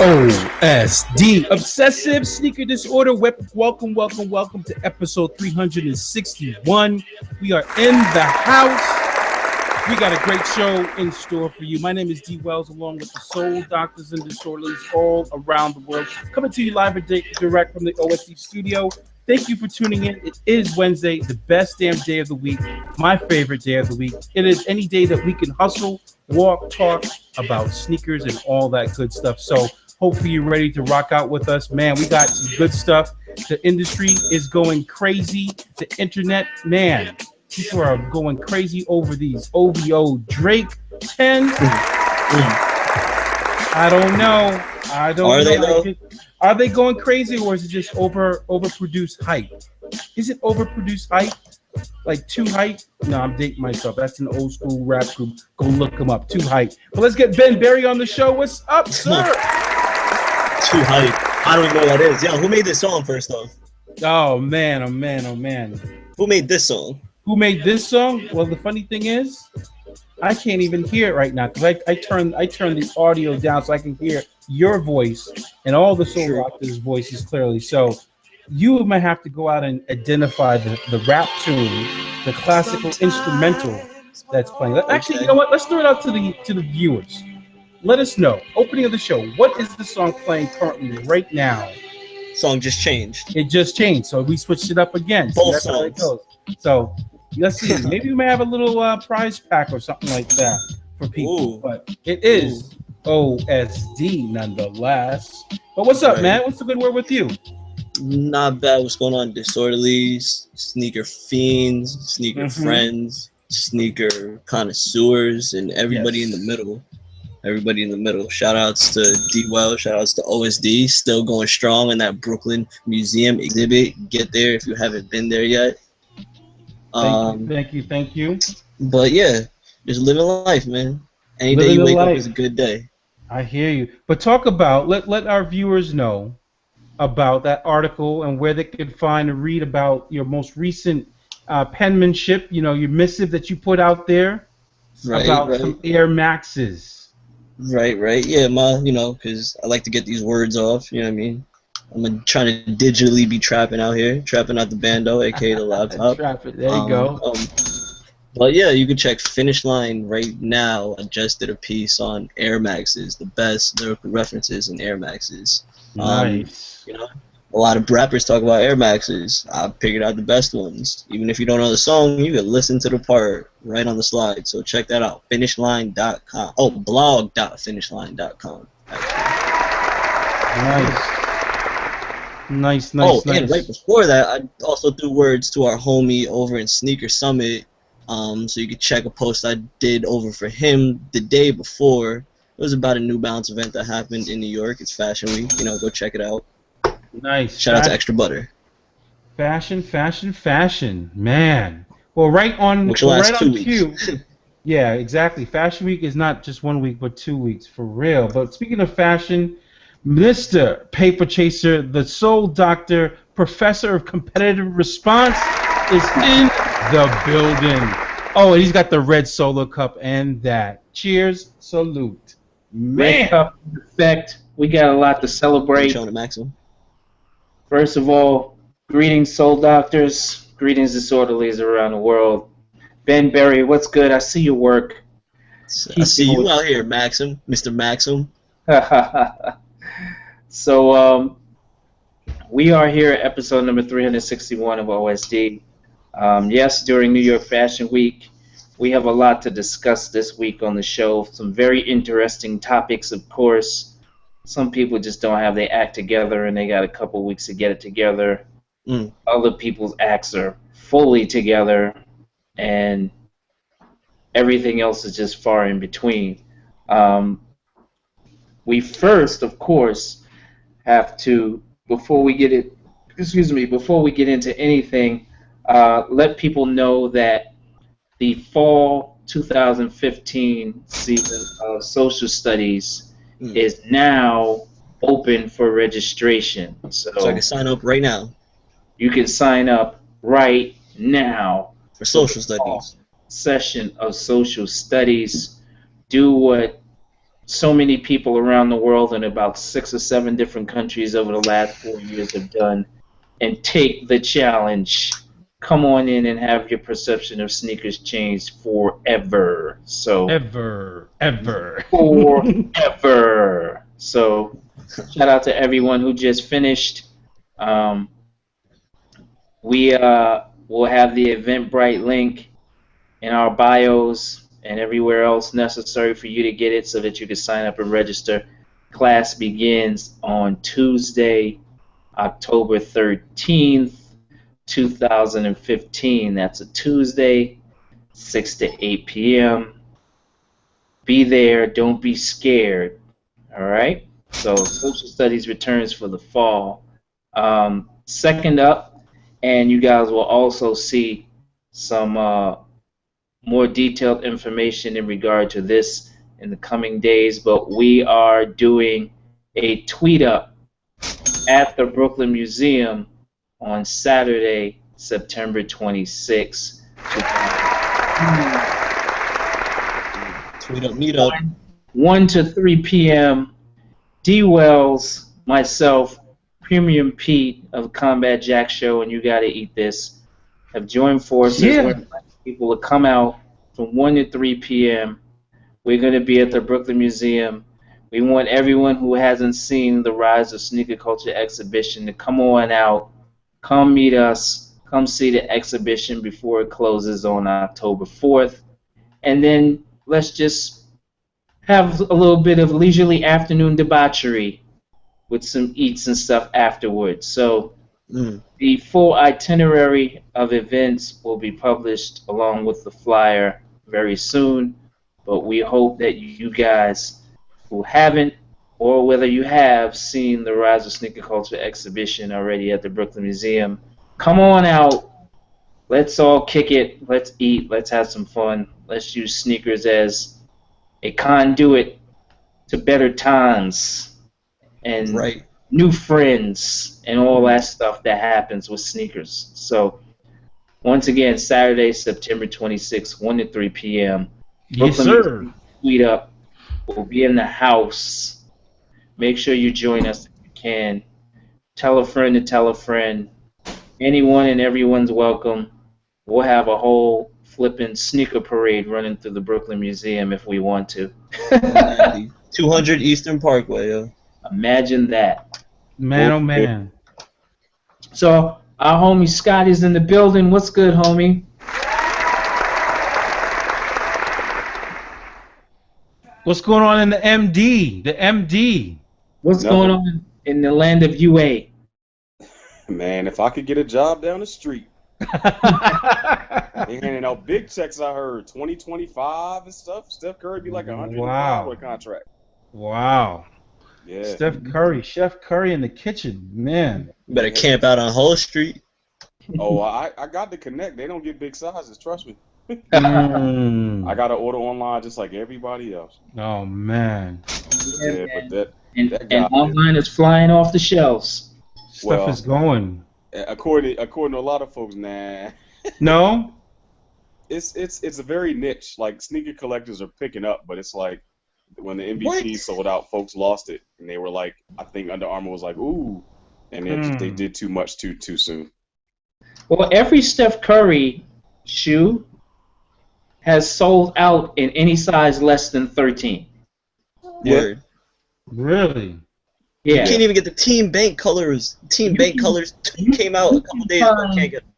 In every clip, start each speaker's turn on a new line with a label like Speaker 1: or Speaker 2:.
Speaker 1: OSD, Obsessive Sneaker Disorder. Welcome to episode 361. We are in the house. We got a great show in store for you. My name is D. Wells, along with the Soul Doctors and Disorderlies all around the world. Coming to you live and direct from the OSD studio. Thank you for tuning in. It is Wednesday, the best damn day of the week, my favorite day of the week. It is any day that we can hustle, walk, talk about sneakers and all that good stuff. So hopefully you're ready to rock out with us. Man, we got some good stuff. The industry is going crazy. The internet, man, people are going crazy over these OVO Drake 10s. I don't know.
Speaker 2: Are they though?
Speaker 1: Are they going crazy, or is it just overproduced hype? Is it overproduced hype? Like too hype? No, I'm dating myself. That's an old school rap group. Go look them up. Too hype. But let's get Ben Berry on the show. What's up, sir?
Speaker 2: Too hype. I don't even know what that is. Yo, who made this song first off?
Speaker 1: Oh man.
Speaker 2: Who made this song?
Speaker 1: Who made this song? Well, the funny thing is, I can't even hear it right now because I turned the audio down so I can hear your voice and all the Soul Doctors' voices clearly. So you might have to go out and identify the rap tune, the classical instrumental that's playing. Actually, you know what? Let's throw it out to the viewers. Let us know. Opening of the show. What is the song playing currently right now?
Speaker 2: Song just changed.
Speaker 1: It just changed, so we switched it up again. So
Speaker 2: Both
Speaker 1: that's how it
Speaker 2: songs.
Speaker 1: goes. So let's see. Maybe we may have a little prize pack or something like that for people.
Speaker 2: Ooh.
Speaker 1: But it is OSD nonetheless. But what's up, man? What's the good word with you?
Speaker 2: Not bad. What's going on? Disorderlies, sneaker fiends, sneaker friends, sneaker connoisseurs, and everybody in the middle. Everybody in the middle. Shout outs to D Well, shout outs to OSD, still going strong in that Brooklyn Museum exhibit. Get there if you haven't been there yet.
Speaker 1: Thank you.
Speaker 2: But yeah, just living life, man. Any day you wake up is a good day.
Speaker 1: I hear you. But talk about, let our viewers know about that article and where they could find and read about your most recent penmanship, your missive that you put out there about some Air Maxes.
Speaker 2: Right. Yeah, because I like to get these words off, you know what I mean? I'm trying to digitally be trapping out here, trapping out the bando, aka the laptop.
Speaker 1: Trap it. There you go.
Speaker 2: But yeah, you can check Finish Line right now. I just did a piece on Air Maxes, the best lyrical references in Air Maxes.
Speaker 1: Nice.
Speaker 2: A lot of rappers talk about Air Maxes. I figured out the best ones. Even if you don't know the song, you can listen to the part right on the slide. So check that out. Finishline.com. Oh, blog.finishline.com.
Speaker 1: Nice.
Speaker 2: And right before that, I also threw words to our homie over in Sneaker Summit. So you can check a post I did over for him the day before. It was about a New Balance event that happened in New York. It's Fashion Week. Go check it out.
Speaker 1: Nice.
Speaker 2: Shout out to Extra Butter.
Speaker 1: Fashion. Man. Well, right on.
Speaker 2: Which lasts 2
Speaker 1: weeks. Yeah, exactly. Fashion Week is not just 1 week, but 2 weeks for real. But speaking of fashion, Mr. Paper Chaser, the Soul Doctor, Professor of Competitive Response, is in the building. Oh, and he's got the red solo cup and that. Cheers, salute. Man.
Speaker 3: Red cup effect. We got a lot to celebrate.
Speaker 2: Showing it, Maxim.
Speaker 3: First of all, greetings, Soul Doctors. Greetings, Disorderlies around the world. Ben Berry, what's good? I see your work.
Speaker 2: I see you out here, Maxim. Mr. Maxim.
Speaker 3: So, we are here at episode number 361 of OSD. Yes, during New York Fashion Week, we have a lot to discuss this week on the show. Some very interesting topics, of course. Some people just don't have their act together, and they got a couple weeks to get it together. Other people's acts are fully together, and everything else is just far in between. We first, of course, have to, before we get into anything, let people know that the fall 2015 season of Social Studies is now open for registration. So
Speaker 2: I can sign up right now.
Speaker 3: You can sign up right now
Speaker 2: for Social Studies.
Speaker 3: Session of Social Studies. Do what so many people around the world in about 6 or 7 different countries over the last 4 years have done, and take the challenge. Come on in and have your perception of sneakers changed forever. So
Speaker 1: Ever.
Speaker 3: forever. So shout out to everyone who just finished. We will have the Eventbrite link in our bios and everywhere else necessary for you to get it so that you can sign up and register. Class begins on Tuesday, October 13th, 2015. That's a Tuesday, 6 to 8 p.m. Be there. Don't be scared. All right? So social studies returns for the fall. Second up, and you guys will also see some more detailed information in regard to this in the coming days, but we are doing a TweetUP at the Brooklyn Museum on Saturday, September 26th.
Speaker 2: TweetUP meetup.
Speaker 3: 1 to 3 p.m. D. Wells, myself, Premium Pete of Combat Jack Show, and You Gotta Eat This, have joined forces.
Speaker 1: Yeah.
Speaker 3: We're inviting people to come out from 1 to 3 p.m. We're going to be at the Brooklyn Museum. We want everyone who hasn't seen the Rise of Sneaker Culture exhibition to come on out, come meet us, come see the exhibition before it closes on October 4th, and then let's just have a little bit of leisurely afternoon debauchery with some eats and stuff afterwards. So the full itinerary of events will be published along with the flyer very soon, but we hope that you guys who haven't, or whether you have seen the Rise of Sneaker Culture exhibition already at the Brooklyn Museum, come on out. Let's all kick it. Let's eat. Let's have some fun. Let's use sneakers as a conduit to better times and new friends and all that stuff that happens with sneakers. So, once again, Saturday, September 26th, 1 to 3 p.m.
Speaker 1: Yes, sir.
Speaker 3: TweetUP will be in the house. Make sure you join us if you can. Tell a friend to tell a friend. Anyone and everyone's welcome. We'll have a whole flipping sneaker parade running through the Brooklyn Museum if we want to.
Speaker 2: 200 Eastern Parkway, yo.
Speaker 3: Imagine that.
Speaker 1: Man, oh man.
Speaker 3: So our homie Scott is in the building. What's good, homie?
Speaker 1: What's going on in the MD? The MD.
Speaker 3: What's going on in the land of UA?
Speaker 4: Man, if I could get a job down the street. They handing out big checks, I heard 2025 and stuff. Steph Curry be like $105 with a contract.
Speaker 1: Wow.
Speaker 4: Yeah.
Speaker 1: Steph Curry, Chef Curry in the kitchen, man.
Speaker 2: You better camp out on Hull Street.
Speaker 4: Oh, I got to connect. They don't get big sizes, trust me. I got to order online just like everybody else.
Speaker 1: Oh man.
Speaker 4: Yeah, but that
Speaker 3: and online is flying off the shelves.
Speaker 1: Stuff is going.
Speaker 4: According to a lot of folks, nah.
Speaker 1: No?
Speaker 4: It's a very niche. Like sneaker collectors are picking up, but it's like when the MVP sold out, folks lost it, and they were like, I think Under Armour was like, ooh, and they did too much too soon.
Speaker 3: Well, every Steph Curry shoe has sold out in any size less than 13.
Speaker 2: Word.
Speaker 1: Really?
Speaker 3: Yeah.
Speaker 2: You can't even get the Team Bank colors. Team Bank colors came out a couple days ago. Can't get them.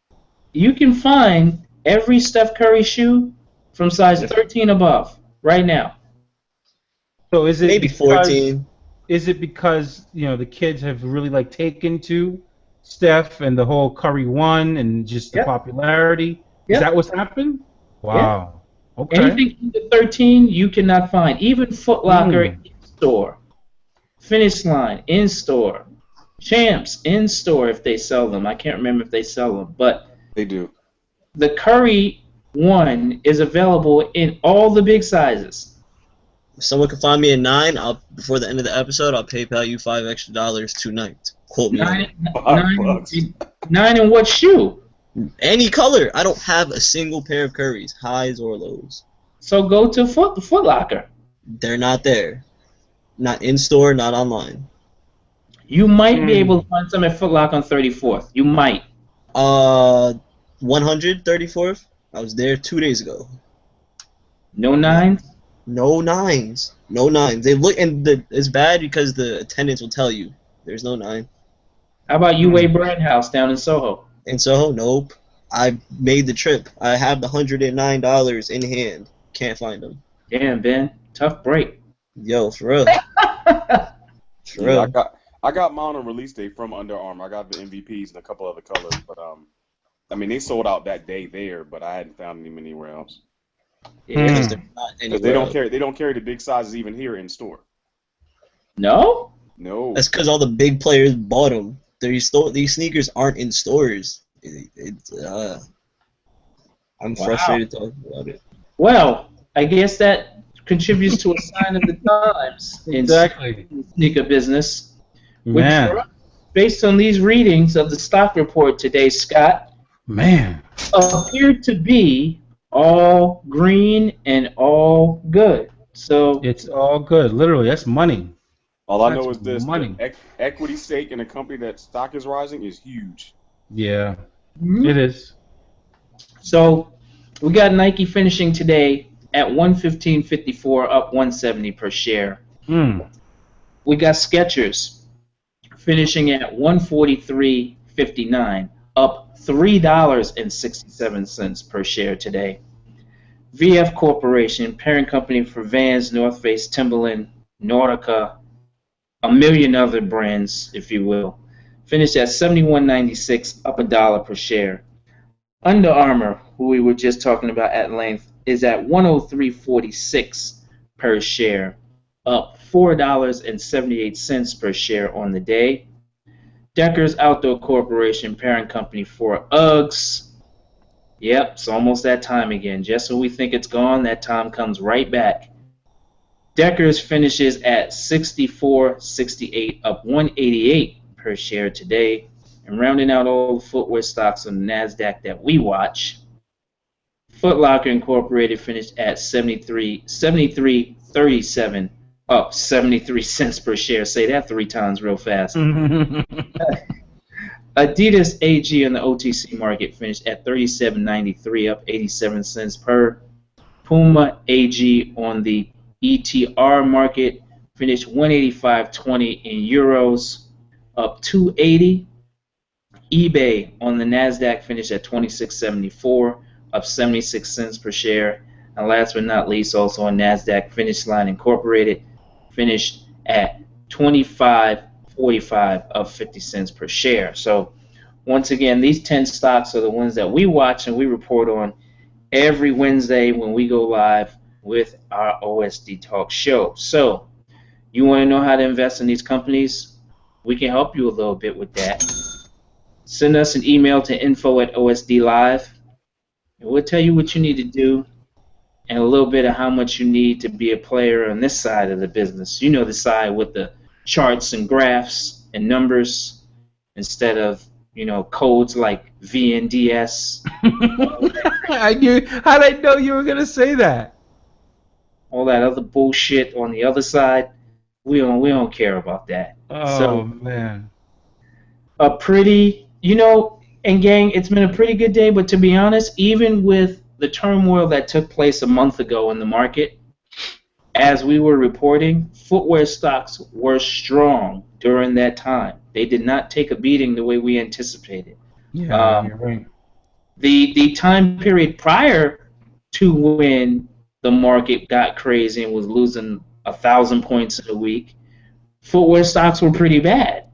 Speaker 3: You can find every Steph Curry shoe from size 13 above right now.
Speaker 1: So is it
Speaker 2: maybe 14?
Speaker 1: Is it because the kids have really like taken to Steph and the whole Curry one and just the popularity? Is that what's happened? Wow. Okay.
Speaker 3: Anything under 13 you cannot find. Even Foot Locker in store. Finish Line in store. Champs in store if they sell them. I can't remember if they sell them, but
Speaker 4: they do.
Speaker 3: The Curry one is available in all the big sizes.
Speaker 2: If someone can find me a 9, before the end of the episode, I'll PayPal you $5 extra tonight. Quote me.
Speaker 3: 9 in what shoe?
Speaker 2: Any color. I don't have a single pair of Currys, highs or lows.
Speaker 3: So go to Foot Locker.
Speaker 2: They're not there. Not in store, not online.
Speaker 3: You might be able to find some at Foot Locker on 34th. You might.
Speaker 2: 134th. I was there 2 days ago.
Speaker 3: No nines?
Speaker 2: No nines. No nines. They look, and it's bad because the attendants will tell you there's no 9.
Speaker 3: How about UA Brand House down in Soho?
Speaker 2: In Soho, nope. I made the trip. I have the $109 in hand. Can't find them.
Speaker 3: Damn, Ben. Tough break.
Speaker 2: Yo, for real. For real.
Speaker 4: I got mine on release day from Under Armour. I got the MVPs and a couple other colors, but I mean they sold out that day there, but I hadn't found them anywhere else.
Speaker 3: Yeah.
Speaker 2: Because they're not
Speaker 4: Because they
Speaker 2: anywhere
Speaker 4: don't carry the big sizes even here in store.
Speaker 3: No?
Speaker 4: No.
Speaker 2: That's because all the big players bought them. These sneakers aren't in stores. I'm frustrated talking about it.
Speaker 3: Well, I guess that contributes to a sign of the times in sneaker business. Which, based on these readings of the stock report today, Scott, appeared to be all green and all good. So
Speaker 1: it's all good. Literally, that's money.
Speaker 4: All I know is this: the equity stake in a company that stock is rising is huge.
Speaker 1: Yeah, it is.
Speaker 3: So we got Nike finishing today at 115.54, up 170 per share. We got Skechers finishing at 143.59, up $3.67 per share today. VF Corporation, parent company for Vans, North Face, Timberland, Nautica, a million other brands, if you will, finished at 71.96, up $1 per share. Under Armour, who we were just talking about at length, is at 103.46 per share, up $4.78 per share on the day. Deckers Outdoor Corporation, parent company for Uggs. Yep, it's almost that time again. Just when we think it's gone, that time comes right back. Deckers finishes at 64.68, up 188 per share today. And rounding out all the footwear stocks on the NASDAQ that we watch, Foot Locker Incorporated finished at 73.37, up 73 cents per share. Say that 3 times real fast. Adidas AG on the OTC market finished at 37.93, up 87 cents per. Puma AG on the ETR market finished 185.20 in euros, up 280. eBay on the NASDAQ finished at 26.74, up 76 cents per share. And last but not least, also on NASDAQ, Finish Line Incorporated finished at 25.45, up 50 cents per share. So once again, these 10 stocks are the ones that we watch and we report on every Wednesday when we go live with our OSD Talk show. So you want to know how to invest in these companies? We can help you a little bit with that. Send us an email to info@OSDLIVE, and we'll tell you what you need to do and a little bit of how much you need to be a player on this side of the business. You know, the side with the charts and graphs and numbers instead of, you know, codes like VNDS.
Speaker 1: How did I know you were going to say that?
Speaker 3: All that other bullshit on the other side. We don't care about that.
Speaker 1: Oh, man.
Speaker 3: A pretty, you know, and gang, it's been a pretty good day, but to be honest, even with the turmoil that took place a month ago in the market, as we were reporting, footwear stocks were strong during that time. They did not take a beating the way we anticipated.
Speaker 1: Yeah, you're right.
Speaker 3: The time period prior to when the market got crazy and was losing 1,000 points in a week, footwear stocks were pretty bad.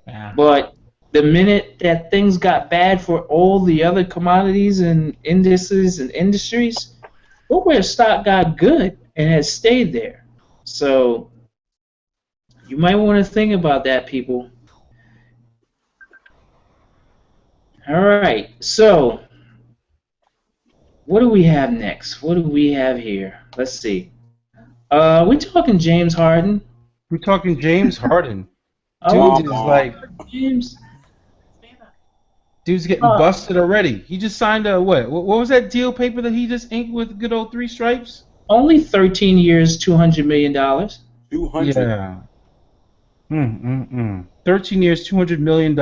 Speaker 1: Yeah.
Speaker 3: But the minute that things got bad for all the other commodities and indices and industries, footwear stock got good and has stayed there. So you might want to think about that, people. All right, so what do we have next? What do we have here? Let's see. We're talking James Harden.
Speaker 1: We're talking James Harden.
Speaker 3: Oh,
Speaker 1: Dude is like,
Speaker 3: James.
Speaker 1: dude's getting busted already. He just signed a what? What was that deal paper that he just inked with good old 3 stripes?
Speaker 3: Only 13 years, $200 million.
Speaker 4: 200.
Speaker 1: Yeah. 13 years, $200 million.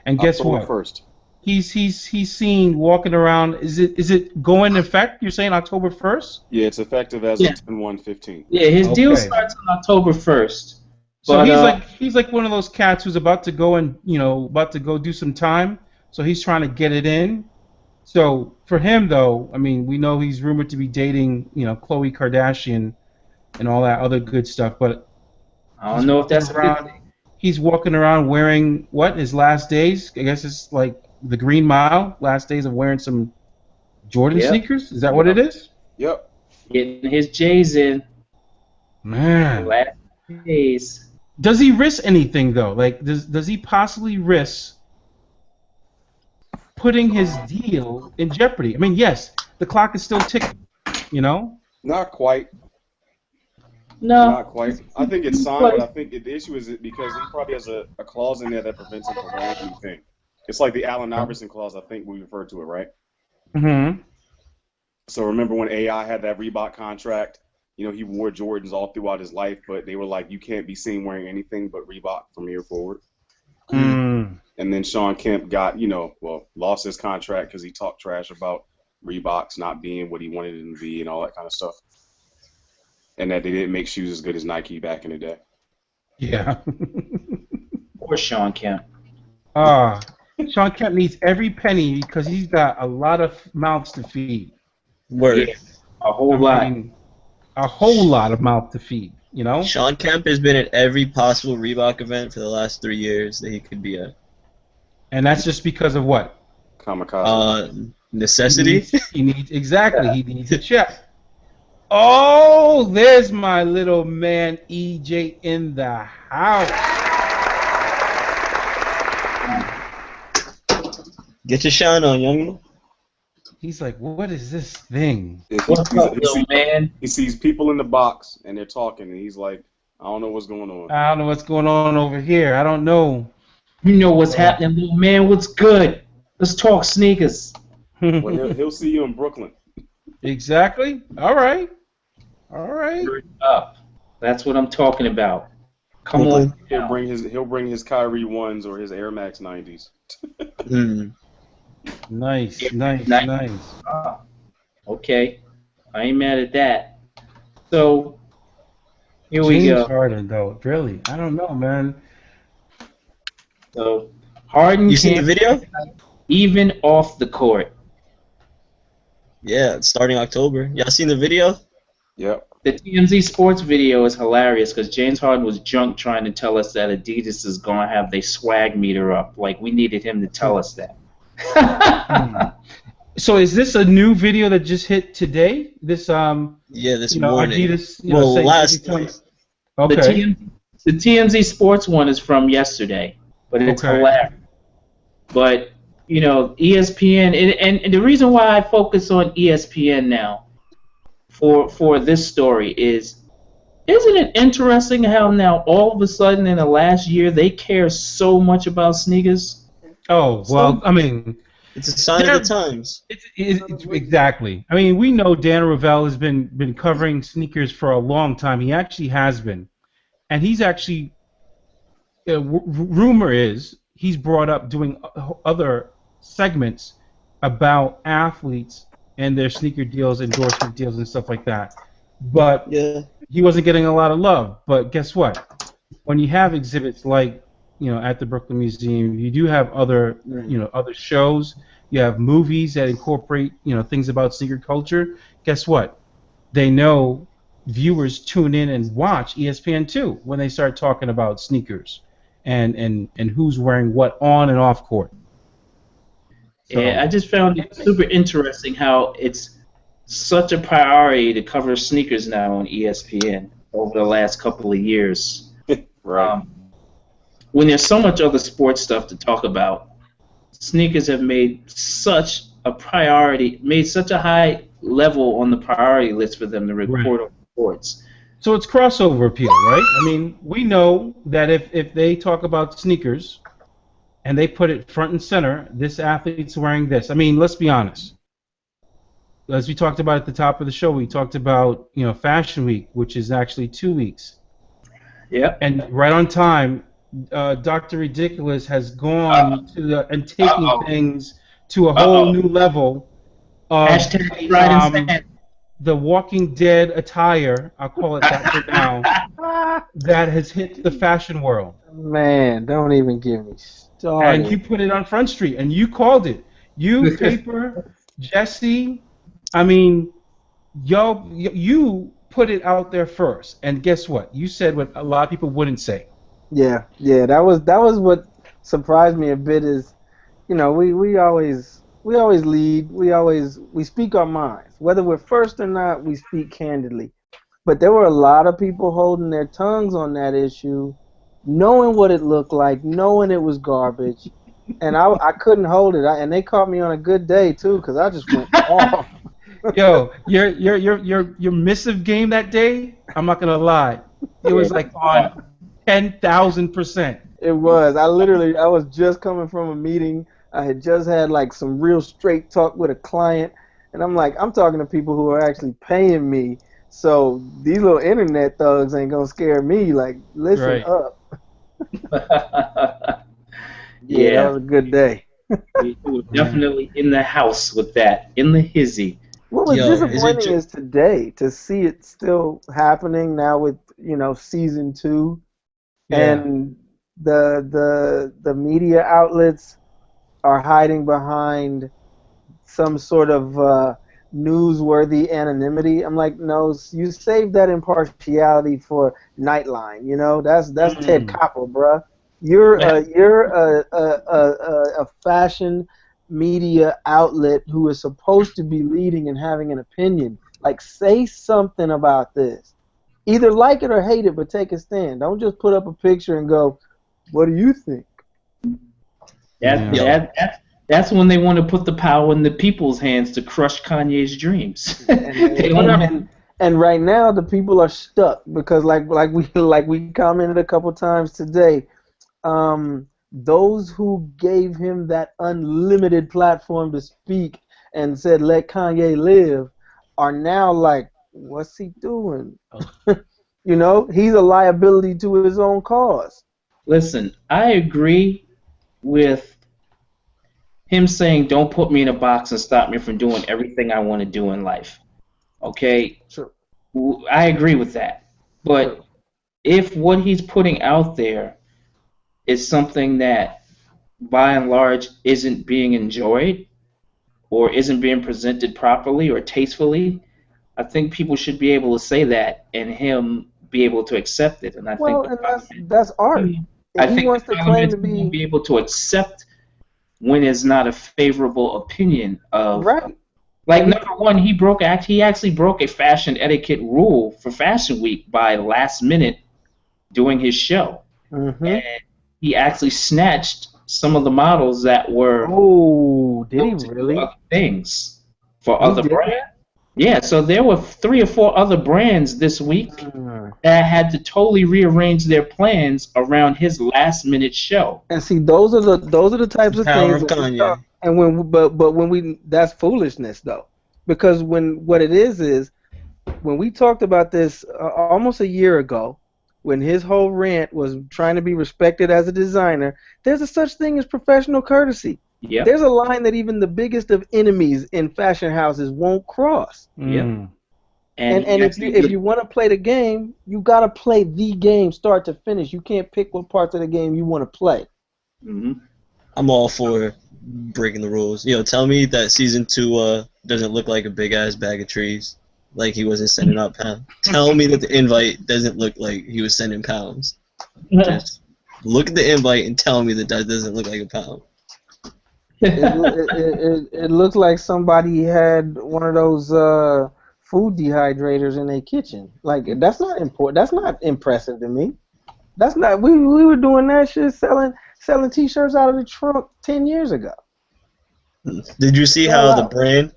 Speaker 1: And guess
Speaker 4: October
Speaker 1: what?
Speaker 4: 1st.
Speaker 1: He's seen walking around. Is it going in effect? You're saying October 1st?
Speaker 4: Yeah, it's effective as of 10/1/15.
Speaker 3: Yeah, his deal
Speaker 1: Okay.
Speaker 3: starts on October 1st.
Speaker 1: So
Speaker 3: But,
Speaker 1: he's like one of those cats who's about to go and about to go do some time. So he's trying to get it in. So for him though, I mean, we know he's rumored to be dating Khloe Kardashian and all that other good stuff. But
Speaker 3: I don't know if that's
Speaker 1: around. He's walking around wearing what? His last days? I guess it's like the Green Mile. Last days of wearing some Jordan sneakers. Is that what it is?
Speaker 4: Yep.
Speaker 3: getting his J's in.
Speaker 1: Man.
Speaker 3: Last days.
Speaker 1: Does he risk anything though? Like, does he possibly risk putting his deal in jeopardy? I mean, yes, the clock is still ticking.
Speaker 4: Not quite.
Speaker 3: No.
Speaker 4: Not quite. I think it's signed, but I think the issue is because he probably has a clause in there that prevents him from wearing anything. It's like the Allen Iverson clause, I think we referred to it, right?
Speaker 1: Mm-hmm.
Speaker 4: So remember when AI had that Reebok contract? He wore Jordans all throughout his life, but they were like, you can't be seen wearing anything but Reebok from here forward.
Speaker 1: Mm.
Speaker 4: And then Sean Kemp got, lost his contract because he talked trash about Reeboks not being what he wanted them to be and all that kind of stuff. And that they didn't make shoes as good as Nike back in the day.
Speaker 1: Yeah.
Speaker 3: Poor Sean Kemp.
Speaker 1: Sean Kemp needs every penny because he's got a lot of mouths to feed.
Speaker 2: Word.
Speaker 3: Yeah, a whole lot.
Speaker 1: A whole lot of mouth to feed,
Speaker 2: Sean Kemp has been at every possible Reebok event for the last 3 years that he could be at.
Speaker 1: And that's just because of what?
Speaker 4: Kamikaze.
Speaker 2: Necessity.
Speaker 1: He needs He needs a check. Oh, there's my little man EJ in the house.
Speaker 2: Get your shine on, young.
Speaker 1: He's like, what is this thing?
Speaker 3: What's up, little man?
Speaker 4: He sees people in the box and they're talking, and he's like, I don't know what's going on.
Speaker 1: I don't know what's going on over here. I don't know.
Speaker 3: You know what's happening, little man? What's good? Let's talk sneakers.
Speaker 4: Well, he'll see you in Brooklyn.
Speaker 1: Exactly. All right.
Speaker 3: Up. That's what I'm talking about. Come
Speaker 2: Brooklyn.
Speaker 3: on.
Speaker 4: He'll bring his Kyrie 1s or his Air Max 90s.
Speaker 1: Nice.
Speaker 3: Okay. I ain't mad at that. So, here we
Speaker 1: James
Speaker 3: go.
Speaker 1: Harden, though, really, I don't know, man.
Speaker 3: So, Harden
Speaker 2: You seen the
Speaker 3: can't
Speaker 2: video?
Speaker 3: even off the court.
Speaker 2: Yeah, it's starting October. Y'all seen the video?
Speaker 4: Yep.
Speaker 3: The TMZ Sports video is hilarious because James Harden was drunk trying to tell us that Adidas is going to have their swag meter up. Like, we needed him to tell us that.
Speaker 1: So is this a new video that just hit today? This
Speaker 2: this morning.
Speaker 1: Adidas,
Speaker 2: Last night.
Speaker 1: Okay.
Speaker 3: The TMZ Sports one is from yesterday, but it's hilarious. But ESPN, and the reason why I focus on ESPN now for this story isn't it interesting how now all of a sudden in the last year they care so much about sneakers?
Speaker 1: Oh, well, I mean,
Speaker 2: it's a sign of the times.
Speaker 1: It's exactly. I mean, we know Dan Ravel has been covering sneakers for a long time. He actually has been. And he's actually, rumor is, he's brought up doing other segments about athletes and their sneaker deals, endorsement deals, and stuff like that. But he wasn't getting a lot of love. But guess what? When you have exhibits like, at the Brooklyn Museum, you do have other, other shows. You have movies that incorporate, things about sneaker culture. Guess what? They know viewers tune in and watch ESPN too when they start talking about sneakers and who's wearing what on and off court. So,
Speaker 3: yeah, I just found it super interesting how it's such a priority to cover sneakers now on ESPN over the last couple of years.
Speaker 4: Right.
Speaker 3: When there's so much other sports stuff to talk about, sneakers have made such a priority, made such a high level on the priority list for them to report on sports.
Speaker 1: So it's crossover appeal, right? I mean, we know that if they talk about sneakers and they put it front and center, this athlete's wearing this. I mean, let's be honest. As we talked about at the top of the show, we talked about Fashion Week, which is actually 2 weeks.
Speaker 3: Yep.
Speaker 1: And right on time, Dr. Ridiculous has gone and taking
Speaker 3: Uh-oh.
Speaker 1: things to a whole
Speaker 3: Uh-oh.
Speaker 1: new level of
Speaker 3: Hashtag fried and sand.
Speaker 1: the Walking Dead attire, I'll call it that for now, that has hit the fashion world.
Speaker 5: Man, don't even get me
Speaker 1: And you
Speaker 5: started.
Speaker 1: put it on Front Street, and you called it. You, Paper, Jesse, I mean, you put it out there first. And guess what? You said what a lot of people wouldn't say.
Speaker 5: Yeah, yeah, that was what surprised me a bit is, we always lead, we speak our minds. Whether we're first or not, we speak candidly. But there were a lot of people holding their tongues on that issue, knowing what it looked like, knowing it was garbage, and I couldn't hold it. And they caught me on a good day too, because I just went off.
Speaker 1: Yo, your missive game that day, I'm not gonna lie. It was like on 10,000%.
Speaker 5: It was. I was just coming from a meeting. I had just had like some real straight talk with a client, and I'm talking to people who are actually paying me. So these little internet thugs ain't gonna scare me. Like, listen
Speaker 1: Right.
Speaker 5: up.
Speaker 3: Yeah.
Speaker 5: That was a good day.
Speaker 3: We were definitely in the house with that, in the hizzy.
Speaker 5: What was
Speaker 2: Yo, is it
Speaker 5: disappointing is today to see it still happening now with season 2,
Speaker 1: Yeah.
Speaker 5: and the media outlets are hiding behind some sort of newsworthy anonymity. I'm like, no, you save that impartiality for Nightline. That's Ted Koppel, bruh. You're a fashion media outlet who is supposed to be leading and having an opinion. Like, say something about this. Either like it or hate it, but take a stand. Don't just put up a picture and go, "What do you think?"
Speaker 3: That's when they want to put the power in the people's hands to crush Kanye's dreams. They don't have-
Speaker 5: And right now the people are stuck because like we commented a couple times today, those who gave him that unlimited platform to speak and said let Kanye live are now like, what's he doing? He's a liability to his own cause.
Speaker 3: Listen, I agree with him saying, "Don't put me in a box and stop me from doing everything I want to do in life." Okay,
Speaker 5: Sure.
Speaker 3: I agree with that. But
Speaker 5: Sure.
Speaker 3: if what he's putting out there is something that, by and large, isn't being enjoyed or isn't being presented properly or tastefully, I think people should be able to say that and him be able to accept it. And I
Speaker 5: Well,
Speaker 3: think
Speaker 5: and that's art.
Speaker 3: I
Speaker 5: If he
Speaker 3: think
Speaker 5: wants
Speaker 3: the
Speaker 5: to
Speaker 3: problem
Speaker 5: claim
Speaker 3: is
Speaker 5: to
Speaker 3: he won't
Speaker 5: be
Speaker 3: be able to accept when it's not a favorable opinion of.
Speaker 5: right,
Speaker 3: Like, number one, he actually broke a fashion etiquette rule for Fashion Week by last minute doing his show. And he actually snatched some of the models that were
Speaker 5: oh, did he
Speaker 3: built to do
Speaker 5: really?
Speaker 3: other things for
Speaker 5: He
Speaker 3: other
Speaker 5: did
Speaker 3: brands. Yeah, so there were 3 or 4 other brands this week that had to totally rearrange their plans around his last minute show.
Speaker 5: And see, those are the types of
Speaker 2: Power
Speaker 5: things
Speaker 2: of
Speaker 5: that we
Speaker 2: Kanye.
Speaker 5: talk. And that's foolishness though, because what it is when we talked about this almost a year ago, when his whole rant was trying to be respected as a designer, there's a such thing as professional courtesy.
Speaker 3: Yep.
Speaker 5: There's a line that even the biggest of enemies in fashion houses won't cross.
Speaker 3: Yep.
Speaker 5: And if you want to play the game, you got to play the game start to finish. You can't pick what parts of the game you want to play.
Speaker 2: I'm all for breaking the rules. Tell me that season 2 doesn't look like a big ass bag of trees, like he wasn't sending out pounds. Tell me that the invite doesn't look like he was sending pounds. Just look at the invite and tell me that doesn't look like a pound.
Speaker 5: It looks like somebody had one of those food dehydrators in their kitchen. Like, that's not important. That's not impressive to me. That's not. We were doing that shit, selling T-shirts out of the trunk 10 years ago.
Speaker 2: Did you see how the brand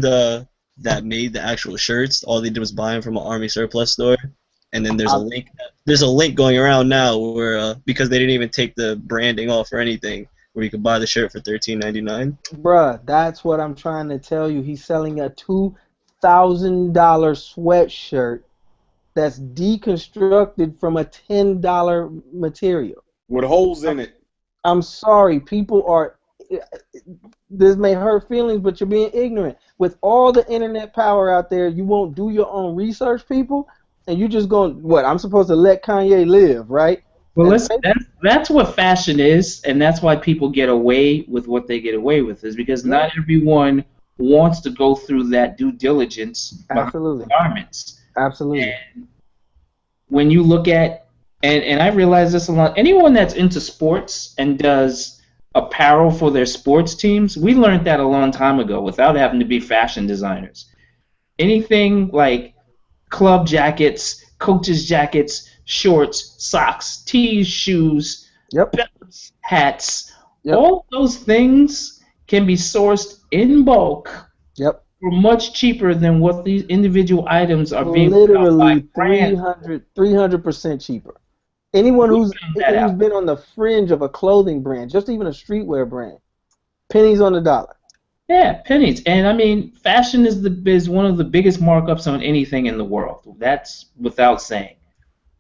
Speaker 2: that made the actual shirts, all they did was buy them from an army surplus store, and then there's a link. There's a link going around now where because they didn't even take the branding off or anything, where you could buy the shirt for $13.99.
Speaker 5: Bruh, that's what I'm trying to tell you. He's selling a $2,000 sweatshirt that's deconstructed from a $10 material.
Speaker 4: With holes in it.
Speaker 5: I'm sorry, people are. This may hurt feelings, but you're being ignorant. With all the internet power out there, you won't do your own research, people, and you just going, what, I'm supposed to let Kanye live, right?
Speaker 3: Well, that's what fashion is, and that's why people get away with what they get away with, is because not everyone wants to go through that due diligence behind the garments.
Speaker 5: Absolutely.
Speaker 3: And when you look at, and I realize this a lot, anyone that's into sports and does apparel for their sports teams, we learned that a long time ago without having to be fashion designers. Anything like club jackets, coaches jackets, shorts, socks, tees, shoes, belts, hats, all those things can be sourced in bulk for much cheaper than what these individual items are being
Speaker 5: literally 300% cheaper. Anyone who's been on the fringe of a clothing brand, just even a streetwear brand, pennies on the dollar.
Speaker 3: Yeah, pennies. And I mean, fashion is one of the biggest markups on anything in the world. That's without saying.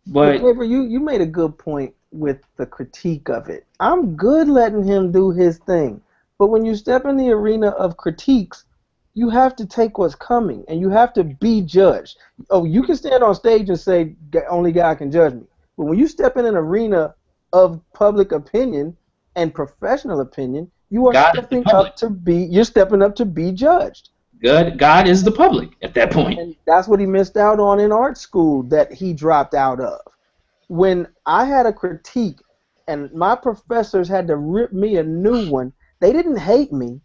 Speaker 3: But
Speaker 5: Paper, you made a good point with the critique of it. I'm good letting him do his thing, but when you step in the arena of critiques, you have to take what's coming, and you have to be judged. Oh, you can stand on stage and say, only God can judge me. But when you step in an arena of public opinion and professional opinion, you are stepping up to be judged.
Speaker 3: God is the public at that point.
Speaker 5: And that's what he missed out on in art school that he dropped out of. When I had a critique and my professors had to rip me a new one, they didn't hate me.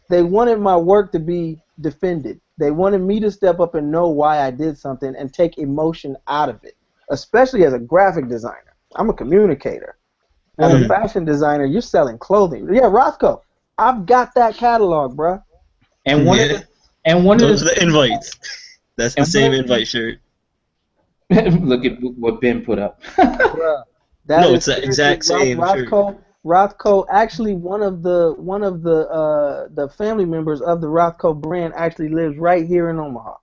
Speaker 5: They wanted my work to be defended. They wanted me to step up and know why I did something and take emotion out of it, especially as a graphic designer. I'm a communicator. As a fashion designer, you're selling clothing. Yeah, Rothko, I've got that catalog, bruh.
Speaker 3: And one of
Speaker 2: the invites. That's the same invite shirt.
Speaker 3: Look at what Ben put up.
Speaker 5: Bruh,
Speaker 2: it's the exact same shirt.
Speaker 5: Rothko, actually, one of the family members of the Rothko brand actually lives right here in Omaha.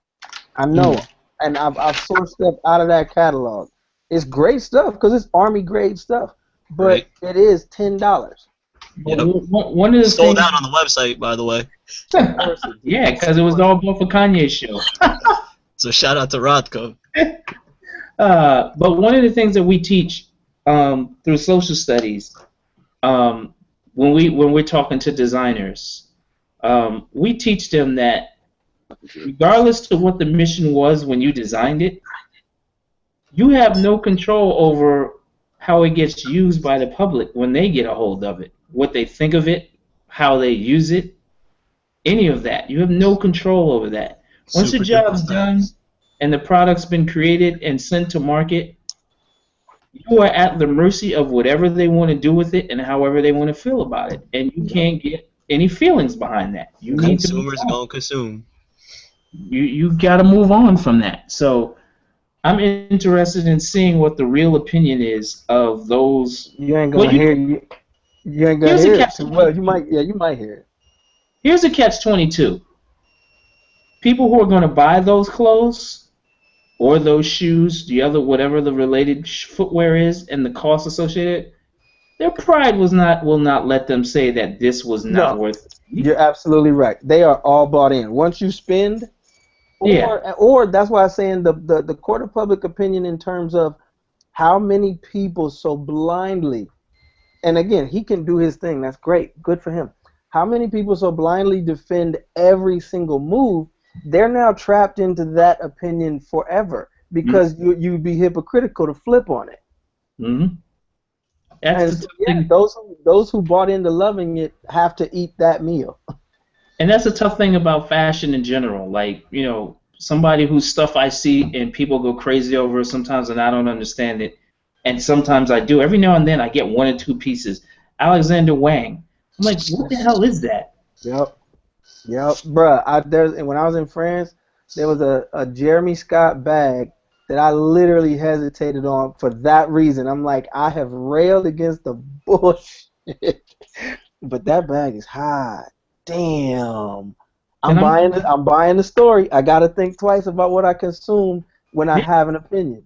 Speaker 5: I know him, and I've sourced stuff out of that catalog. It's great stuff because it's Army grade stuff, but it is $10.
Speaker 3: One of the
Speaker 2: sold out on the website, by the way.
Speaker 3: Yeah, because it was all bought for Kanye's show.
Speaker 2: So shout out to Rothko.
Speaker 3: But one of the things that we teach through social studies, when we're talking to designers, we teach them that regardless of what the mission was when you designed it, you have no control over how it gets used by the public when they get a hold of it, what they think of it, how they use it, any of that. You have no control over that. Once the job's done and the product's been created and sent to market, you are at the mercy of whatever they want to do with it and however they want to feel about it. And you can't get any feelings behind that.
Speaker 2: Consumers gonna consume.
Speaker 3: You got to move on from that. So I'm interested in seeing what the real opinion is of those.
Speaker 5: You ain't gonna hear you. You ain't gonna hear it. Well, you might. Yeah, you might hear it.
Speaker 3: Here's a catch-22. People who are going to buy those clothes or those shoes, whatever the related footwear is, and the cost associated, their pride will not let them say that this was not worth it.
Speaker 5: You're absolutely right. They are all bought in. Once you spend, or that's why I'm saying the court of public opinion in terms of how many people so blindly, and again, he can do his thing. That's great. Good for him. How many people so blindly defend every single move? They're now trapped into that opinion forever because you'd be hypocritical to flip on it.
Speaker 3: Mm-hmm.
Speaker 5: And those who bought into loving it have to eat that meal.
Speaker 3: And that's a tough thing about fashion in general. Like, somebody whose stuff I see and people go crazy over sometimes, and I don't understand it. And sometimes I do. Every now and then I get one or two pieces. Alexander Wang. I'm like, what the hell is that?
Speaker 5: Yep, bruh. When I was in France, there was a Jeremy Scott bag that I literally hesitated on for that reason. I'm like, I have railed against the bullshit, but that bag is hot. Damn. I'm buying the story. I gotta think twice about what I consume when I have an opinion.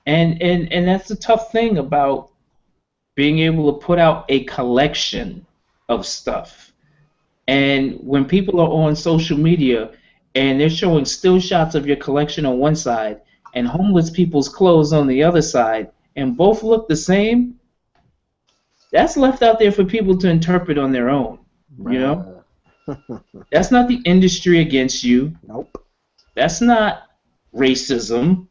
Speaker 3: And that's the tough thing about being able to put out a collection of stuff. And when people are on social media and they're showing still shots of your collection on one side and homeless people's clothes on the other side, and both look the same, that's left out there for people to interpret on their own. You know? That's not the industry against you.
Speaker 5: Nope.
Speaker 3: That's not racism.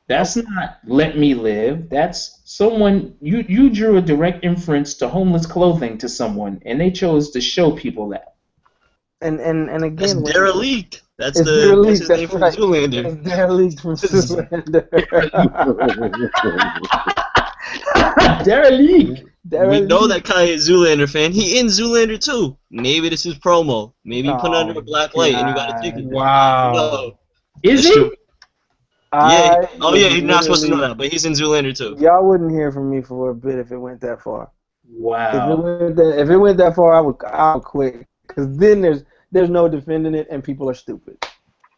Speaker 3: That's not let me live. That's someone, you drew a direct inference to homeless clothing to someone, and they chose to show people that.
Speaker 5: And again,
Speaker 2: That's derelict. That's
Speaker 5: it's
Speaker 2: the
Speaker 5: derelict,
Speaker 2: that's his
Speaker 5: that's
Speaker 2: name from
Speaker 5: right.
Speaker 2: Zoolander.
Speaker 5: It's derelict from Zoolander.
Speaker 3: Derelict.
Speaker 2: We know that Kai is Zoolander fan. He in Zoolander too. Maybe this is promo. Maybe he put it under a black light and you got a ticket.
Speaker 1: Wow.
Speaker 2: No.
Speaker 3: Is
Speaker 2: That's
Speaker 3: he?
Speaker 2: true. Yeah.
Speaker 5: I
Speaker 2: Oh yeah, you're not supposed to know
Speaker 5: literally-
Speaker 2: that, but he's in Zoolander too.
Speaker 5: Y'all wouldn't hear from me for a bit if it went that far.
Speaker 3: Wow.
Speaker 5: If it went that far, I would quit. Because then there's no defending it, and people are stupid.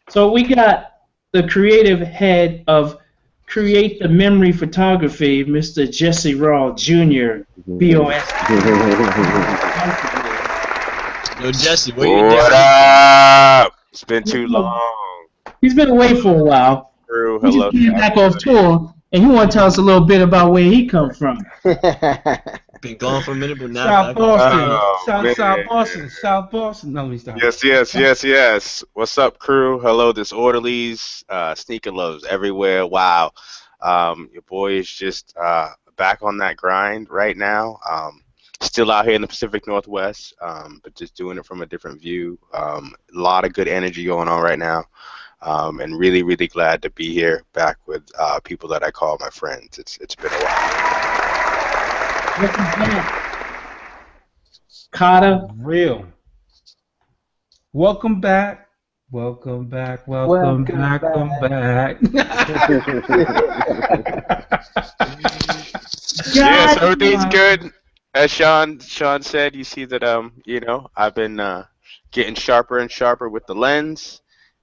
Speaker 3: So we got the creative head of Create the Memory Photography, Mr. Jesse Raw Jr., BOS.
Speaker 2: Yo, Jesse, where you
Speaker 6: What
Speaker 2: at?
Speaker 6: up? It's been too long.
Speaker 3: He's been away for a while.
Speaker 6: Crew,
Speaker 3: He
Speaker 6: hello.
Speaker 3: just came back off tour, and he want to tell us a little bit about where he come from.
Speaker 2: Been gone for a minute, but now
Speaker 1: South
Speaker 2: back.
Speaker 1: Boston.
Speaker 6: Oh,
Speaker 1: South
Speaker 6: man.
Speaker 1: Boston. South Boston. No, let me stop.
Speaker 6: Yes. What's up, crew? Hello, Disorderlies, sneaker loves everywhere. Wow. Your boy is just back on that grind right now. Still out here in the Pacific Northwest, but just doing it from a different view. A lot of good energy going on right now. And really, really glad to be here back with people that I call my friends. It's been a while.
Speaker 3: Welcome back, Carter.
Speaker 1: Real. Welcome back. Welcome back. Welcome back. Welcome back.
Speaker 6: Yes, everything's good. As Sean said, you see that I've been getting sharper and sharper with the lens.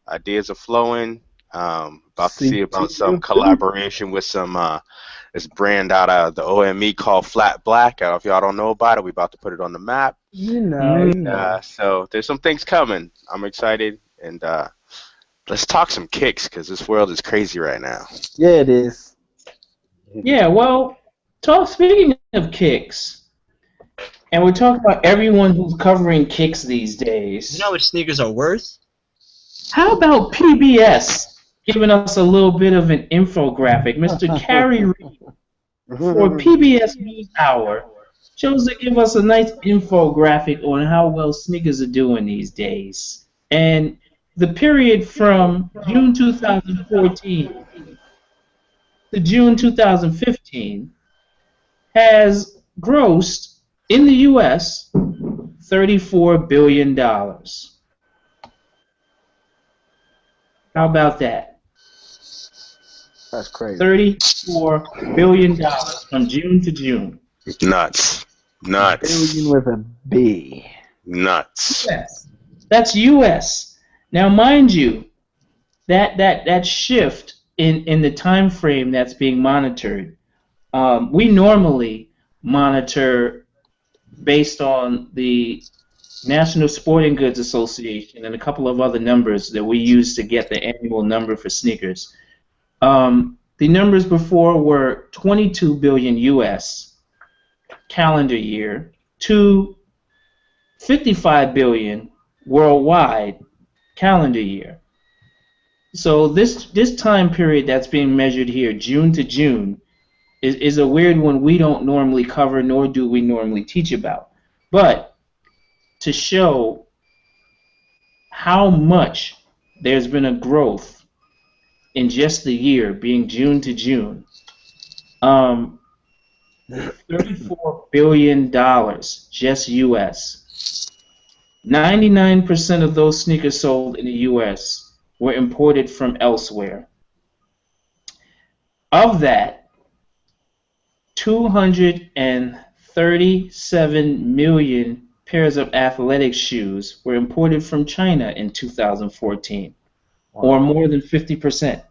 Speaker 6: Ideas are flowing. About to see about some collaboration with some this brand out of the OME called Flat Black. I don't know if y'all don't know about it. We're about to put it on the map.
Speaker 5: You know.
Speaker 6: So there's some things coming. I'm excited, and let's talk some kicks because this world is crazy right now.
Speaker 5: Yeah, it is.
Speaker 3: Yeah, well, speaking of kicks, and we're talking about everyone who's covering kicks these days.
Speaker 2: You know how much sneakers are worth?
Speaker 3: How about PBS giving us a little bit of an infographic? Mr. Carrie Reed for PBS NewsHour chose to give us a nice infographic on how well sneakers are doing these days. And the period from June 2014 to June 2015 has grossed in the U.S. $34 billion. How about that?
Speaker 5: That's crazy.
Speaker 3: $34 billion from June to June.
Speaker 6: Nuts.
Speaker 5: Billion with a B.
Speaker 6: Nuts.
Speaker 3: Yes. That's U.S. Now, mind you, that shift in the time frame that's being monitored, we normally monitor based on the National Sporting Goods Association and a couple of other numbers that we use to get the annual number for sneakers. The numbers before were 22 billion U.S. calendar year to 55 billion worldwide calendar year. So this time period that's being measured here, June to June, is a weird one we don't normally cover, nor do we normally teach about. But to show how much there's been a growth in just the year, being June to June, $34 billion just U.S. 99% of those sneakers sold in the U.S. were imported from elsewhere. Of that, 237 million pairs of athletic shoes were imported from China in 2014, or more than 50%.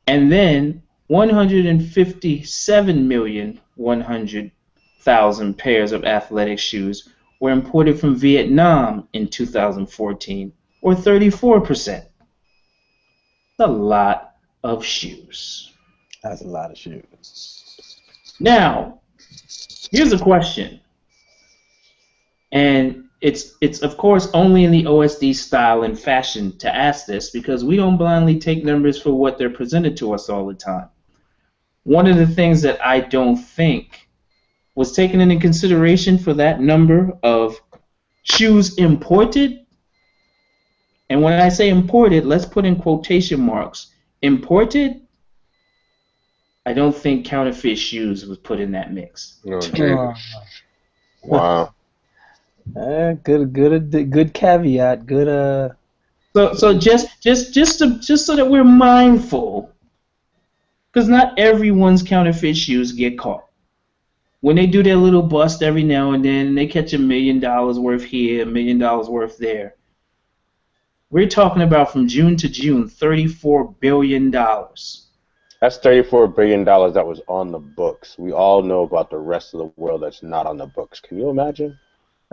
Speaker 3: And then 157,100,000 pairs of athletic shoes were imported from Vietnam in 2014, or 34%. That's a lot of shoes.
Speaker 5: That's a lot of shoes.
Speaker 3: Now, here's a question. And it's of course only in the OSD style and fashion to ask this, because we don't blindly take numbers for what they're presented to us all the time. One of the things that I don't think was taken into consideration for that number of shoes imported, and when I say imported, let's put in quotation marks, imported, I don't think counterfeit shoes was put in that mix.
Speaker 6: Oh, Jesus. Wow.
Speaker 5: Good caveat. Good.
Speaker 3: So just so that we're mindful, because not everyone's counterfeit shoes get caught. When they do their little bust every now and then, they catch $1 million worth here, $1 million worth there. We're talking about from June to June, $34 billion.
Speaker 6: That's $34 billion that was on the books. We all know about the rest of the world that's not on the books. Can you imagine?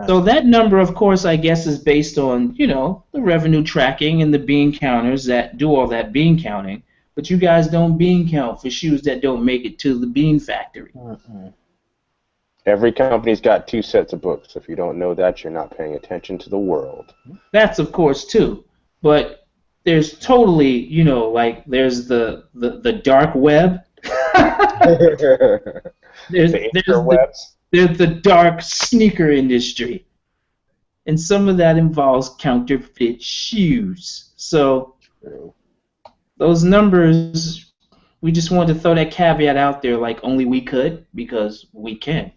Speaker 3: So that number, of course, I guess is based on, the revenue tracking and the bean counters that do all that bean counting. But you guys don't bean count for shoes that don't make it to the bean factory.
Speaker 6: Every company's got 2 sets of books. If you don't know that, you're not paying attention to the world.
Speaker 3: That's, of course, too. But there's totally, there's the dark web. there's the dark sneaker industry. And some of that involves counterfeit shoes. So those numbers, we just wanted to throw that caveat out there like only we could, because we can.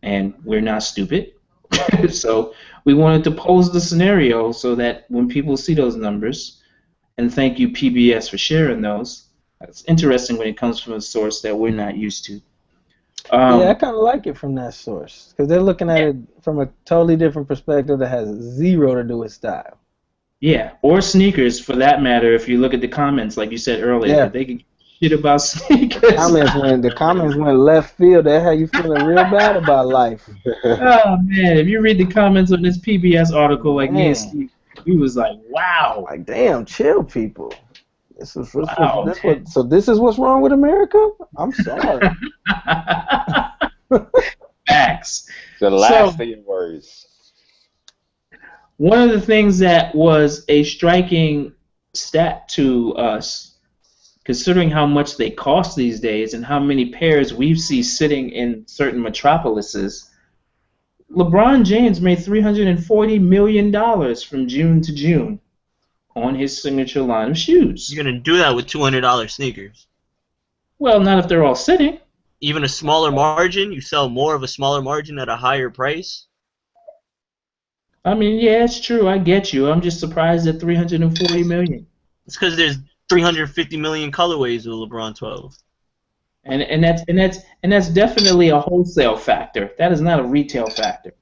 Speaker 3: And we're not stupid. So we wanted to pose the scenario so that when people see those numbers, and thank you PBS for sharing those, it's interesting when it comes from a source that we're not used to.
Speaker 5: Yeah, I kind of like it from that source, because they're looking at it from a totally different perspective that has zero to do with style.
Speaker 3: Yeah, or sneakers for that matter. If you look at the comments, like you said earlier, they can shit about sneakers.
Speaker 5: The comments went left field. That had you feeling real bad about life.
Speaker 3: Oh man, if you read the comments on this PBS article, like me and Steve, we was like, wow.
Speaker 5: Like, damn, chill, people. This is
Speaker 3: Wow.
Speaker 5: so this is what's wrong with America? I'm sorry.
Speaker 3: Facts.
Speaker 6: The last of your words.
Speaker 3: One of the things that was a striking stat to us, considering how much they cost these days and how many pairs we see sitting in certain metropolises, LeBron James made $340 million from June to June on his signature line of shoes.
Speaker 2: You're gonna do that with $200 sneakers.
Speaker 3: Well, not if they're all sitting.
Speaker 2: Even a smaller margin, you sell more of a smaller margin at a higher price.
Speaker 3: I mean, yeah, it's true. I get you. I'm just surprised at $340 million.
Speaker 2: It's because there's 350 million colorways of LeBron 12.
Speaker 3: And that's definitely a wholesale factor. That is not a retail factor.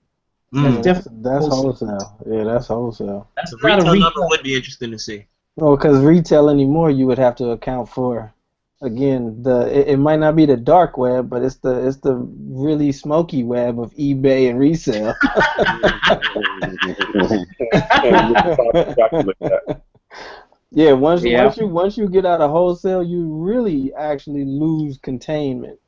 Speaker 5: That's wholesale. Yeah, that's wholesale.
Speaker 3: That's
Speaker 2: The
Speaker 3: not a
Speaker 2: retail
Speaker 3: retail.
Speaker 2: number would be interesting to see.
Speaker 5: Well, because retail anymore, you would have to account for, again, it might not be the dark web, but it's the really smoky web of eBay and resale. Yeah, once you get out of wholesale, you really actually lose containment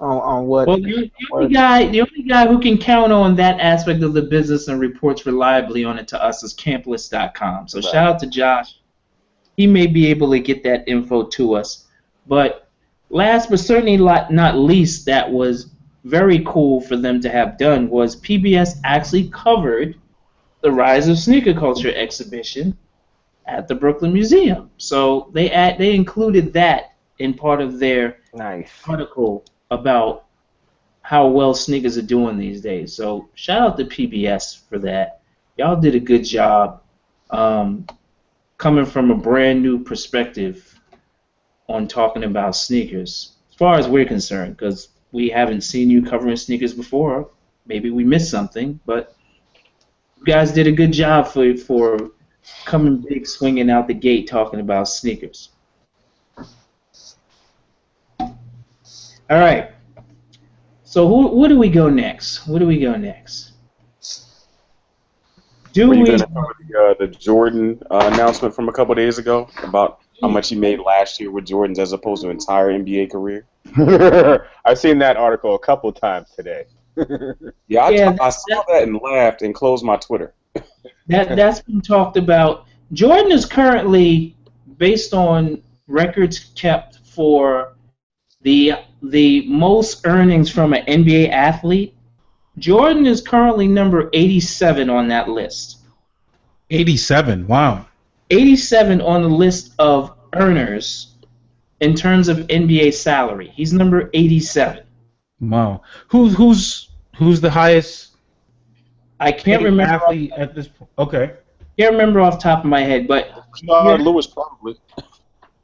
Speaker 5: on what.
Speaker 3: Well, the only guy who can count on that aspect of the business and reports reliably on it to us is Campless.com. So shout out to Josh. He may be able to get that info to us. But last but certainly not least, that was very cool for them to have done was PBS actually covered the Rise of Sneaker Culture exhibition at the Brooklyn Museum. So they included that in part of their article about how well sneakers are doing these days. So shout out to PBS for that. Y'all did a good job coming from a brand new perspective on talking about sneakers, as far as we're concerned, because we haven't seen you covering sneakers before. Maybe we missed something, but you guys did a good job for coming big, swinging out the gate, talking about sneakers. All right. So where do we go next? Where do we go next?
Speaker 4: Were you going to cover the Jordan announcement from a couple days ago about how much he made last year with Jordans as opposed to an entire NBA career?
Speaker 6: I've seen that article a couple times today.
Speaker 4: I saw that and laughed and closed my Twitter.
Speaker 3: That's been talked about. Jordan is currently, based on records kept for the most earnings from an NBA athlete, Jordan is currently number 87 on that list.
Speaker 1: 87. Wow.
Speaker 3: 87 on the list of earners in terms of NBA salary. He's number 87.
Speaker 1: Wow. Who's the highest?
Speaker 3: I can't remember
Speaker 1: athlete at this point. Okay.
Speaker 3: Can't remember off the top of my head, but
Speaker 4: Lewis probably.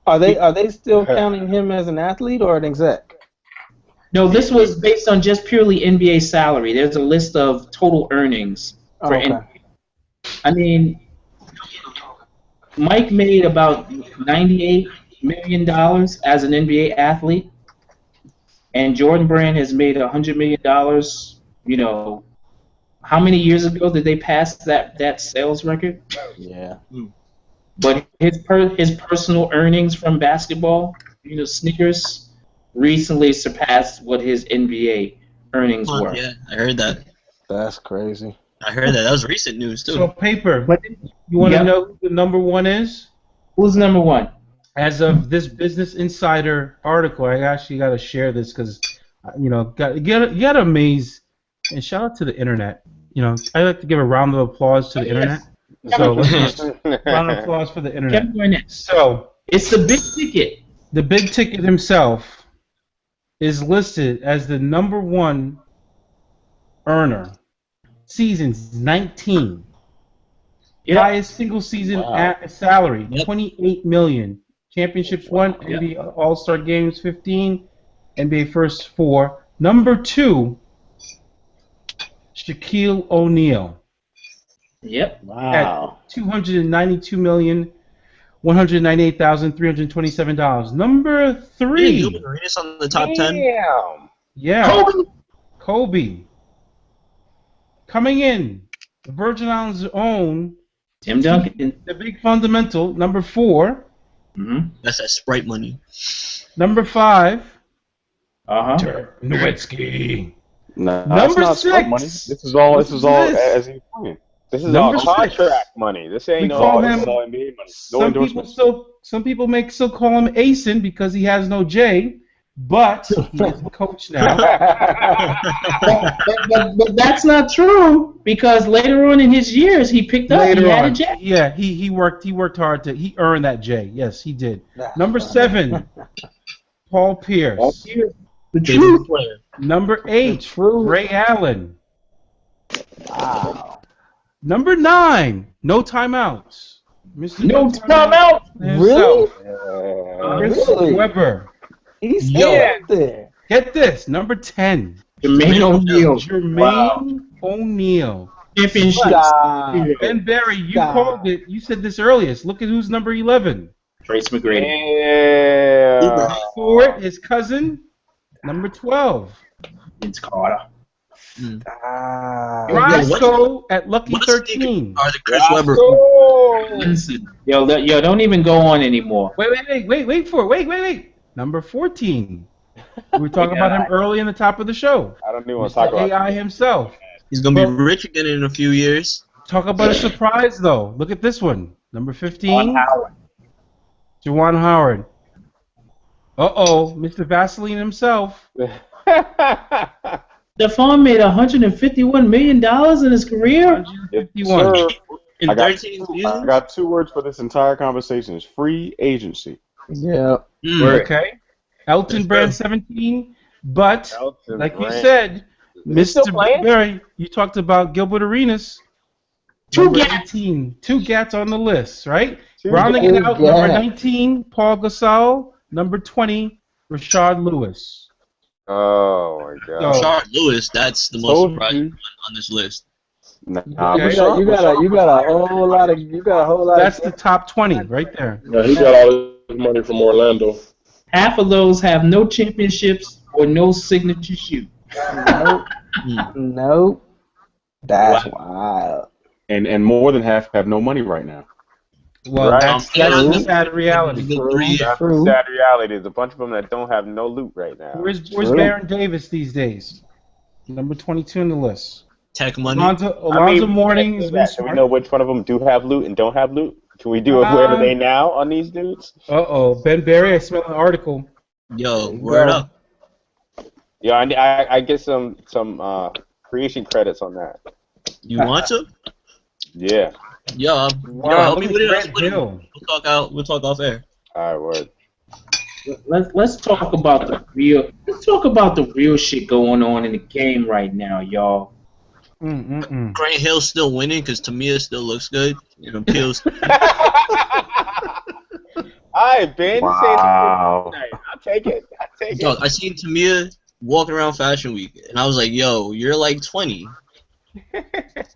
Speaker 5: Are they still counting him as an athlete or an exec?
Speaker 3: No, this was based on just purely NBA salary. There's a list of total earnings for NBA. I mean, Mike made about $98 million as an NBA athlete, and Jordan Brand has made $100 million. You know, how many years ago did they pass that sales record?
Speaker 5: Yeah.
Speaker 3: But his personal earnings from basketball, sneakers, recently surpassed what his NBA earnings were.
Speaker 2: Yeah, I heard that.
Speaker 5: That's crazy.
Speaker 2: I heard that. That was recent news too.
Speaker 1: So paper. You want to know who the number one is?
Speaker 3: Who's number one?
Speaker 1: As of this Business Insider article, I actually got to share this because, you gotta amaze. And shout out to the internet. I like to give a round of applause to the internet. So let's round of applause for the internet. So
Speaker 3: it's the big ticket.
Speaker 1: The big ticket himself is listed as the number one earner. Seasons 19.
Speaker 3: Yep.
Speaker 1: Highest single season salary, $28 million. Championships 1, NBA All-Star Games 15, NBA First 4. Number 2, Shaquille O'Neal.
Speaker 3: Yep.
Speaker 5: Wow.
Speaker 1: At $292,198,327. Number 3.
Speaker 2: You can read us on the top 10.
Speaker 1: Yeah. Kobe. Coming in, the Virgin Islands' own
Speaker 3: Tim Duncan.
Speaker 1: The big fundamental, number 4.
Speaker 3: Mm-hmm.
Speaker 2: That's that Sprite money.
Speaker 1: Number 5.
Speaker 3: Dirk
Speaker 1: Nowitzki.
Speaker 4: No,
Speaker 1: Number
Speaker 4: not
Speaker 1: 6.
Speaker 4: money. This is all as he's playing.
Speaker 6: This is
Speaker 1: Number
Speaker 6: all contract money. This ain't
Speaker 1: call
Speaker 6: all.
Speaker 1: him-
Speaker 6: This is all
Speaker 4: NBA money.
Speaker 1: Some people still call him Asen because he has no J, but he is a coach now.
Speaker 3: but that's not true because later on in his years he picked up. He had a J.
Speaker 1: Yeah, he worked hard he earned that J. Yes, he did. Number 7, Paul Pierce.
Speaker 3: The true
Speaker 2: player.
Speaker 1: Number 8, Ray Allen.
Speaker 5: Wow.
Speaker 1: Number 9, no timeouts. Mr.
Speaker 3: No timeout.
Speaker 1: himself. Chris
Speaker 5: Really?
Speaker 1: Webber.
Speaker 5: He's still out there.
Speaker 1: Get this, number 10.
Speaker 3: Jermaine O'Neal.
Speaker 1: Jermaine O'Neal.
Speaker 3: Championship.
Speaker 5: Stop.
Speaker 1: Ben Barry, you called it. You said this earliest. Look at who's number 11.
Speaker 3: Trace McGrady.
Speaker 6: Yeah.
Speaker 1: For it, his cousin, number 12.
Speaker 3: Vince Carter.
Speaker 1: Roscoe at Lucky
Speaker 2: What
Speaker 1: 13.
Speaker 2: Are the Chris Webber?
Speaker 3: Yo, don't even go on anymore.
Speaker 1: Wait for it. Wait. Number 14. We were talking about him early in the top of the show.
Speaker 6: I don't even want to talk about
Speaker 1: AI himself.
Speaker 2: He's gonna be rich again in a few years.
Speaker 1: Talk about a surprise, though. Look at this one. Number 15. Juwan Howard. Uh-oh, Mr. Vaseline himself.
Speaker 3: Stephon made $151 million in his career.
Speaker 1: 151.
Speaker 4: Sir,
Speaker 2: In
Speaker 4: I got
Speaker 2: 13
Speaker 4: I
Speaker 2: seasons?
Speaker 4: got 2 words for this entire conversation. It's free agency.
Speaker 5: Yeah.
Speaker 1: Okay. Elton Brand 17. But,
Speaker 6: Elton
Speaker 1: like you
Speaker 6: Brand.
Speaker 1: said,
Speaker 6: still
Speaker 1: Mr.
Speaker 6: playing?
Speaker 1: Barry, you talked about Gilbert Arenas.
Speaker 3: Two
Speaker 1: Number
Speaker 3: gats.
Speaker 1: 18. 2 gats on the list, right?
Speaker 6: Two
Speaker 1: Rounding it
Speaker 5: gats.
Speaker 1: out, number 19, Paul Gasol. Number 20, Rashard Lewis.
Speaker 6: Oh my God.
Speaker 1: So-
Speaker 2: Rashard Lewis, that's the most
Speaker 4: Told
Speaker 2: surprising
Speaker 4: you.
Speaker 2: one on this list.
Speaker 4: Nah,
Speaker 1: Okay.
Speaker 5: You got a whole lot of.
Speaker 1: That's the top 20 right there.
Speaker 7: Yeah, he got all his money from Orlando.
Speaker 3: Half of those have no championships or no signature shoe.
Speaker 5: Nope. Nope. That's wild.
Speaker 4: And more than half have no money right now.
Speaker 1: Well,
Speaker 7: Right.
Speaker 1: that's
Speaker 5: True.
Speaker 1: the sad reality.
Speaker 7: That's the sad reality. There's a bunch of them that don't have no loot right now.
Speaker 1: Where's
Speaker 5: True.
Speaker 1: Baron Davis these days? Number 22 in the list.
Speaker 2: Tech money.
Speaker 1: Alonzo Mourning is real
Speaker 7: Do we
Speaker 1: smart.
Speaker 7: know which one of them do have loot and don't have loot? Can we do a where are they now on these dudes?
Speaker 1: Ben Berry, I smell an article.
Speaker 2: Yo, word up.
Speaker 7: Yeah, I get some creation credits on that.
Speaker 2: You want to?
Speaker 7: Yeah.
Speaker 2: Yo,
Speaker 1: Wow,
Speaker 2: help me
Speaker 1: look
Speaker 2: with
Speaker 1: at
Speaker 2: it.
Speaker 1: Grant Hill.
Speaker 2: We'll talk off air.
Speaker 7: All right, word.
Speaker 3: Let's talk about the real. Let's talk about the real shit going on in the game right now, y'all.
Speaker 2: Grant Hill's still winning because Tamia still looks good. You know, Peel's.
Speaker 7: Alright, Ben.
Speaker 4: Wow.
Speaker 7: I'll take it.
Speaker 2: Yo, I seen Tamia walking around Fashion Week, and I was like, "Yo, you're like 20."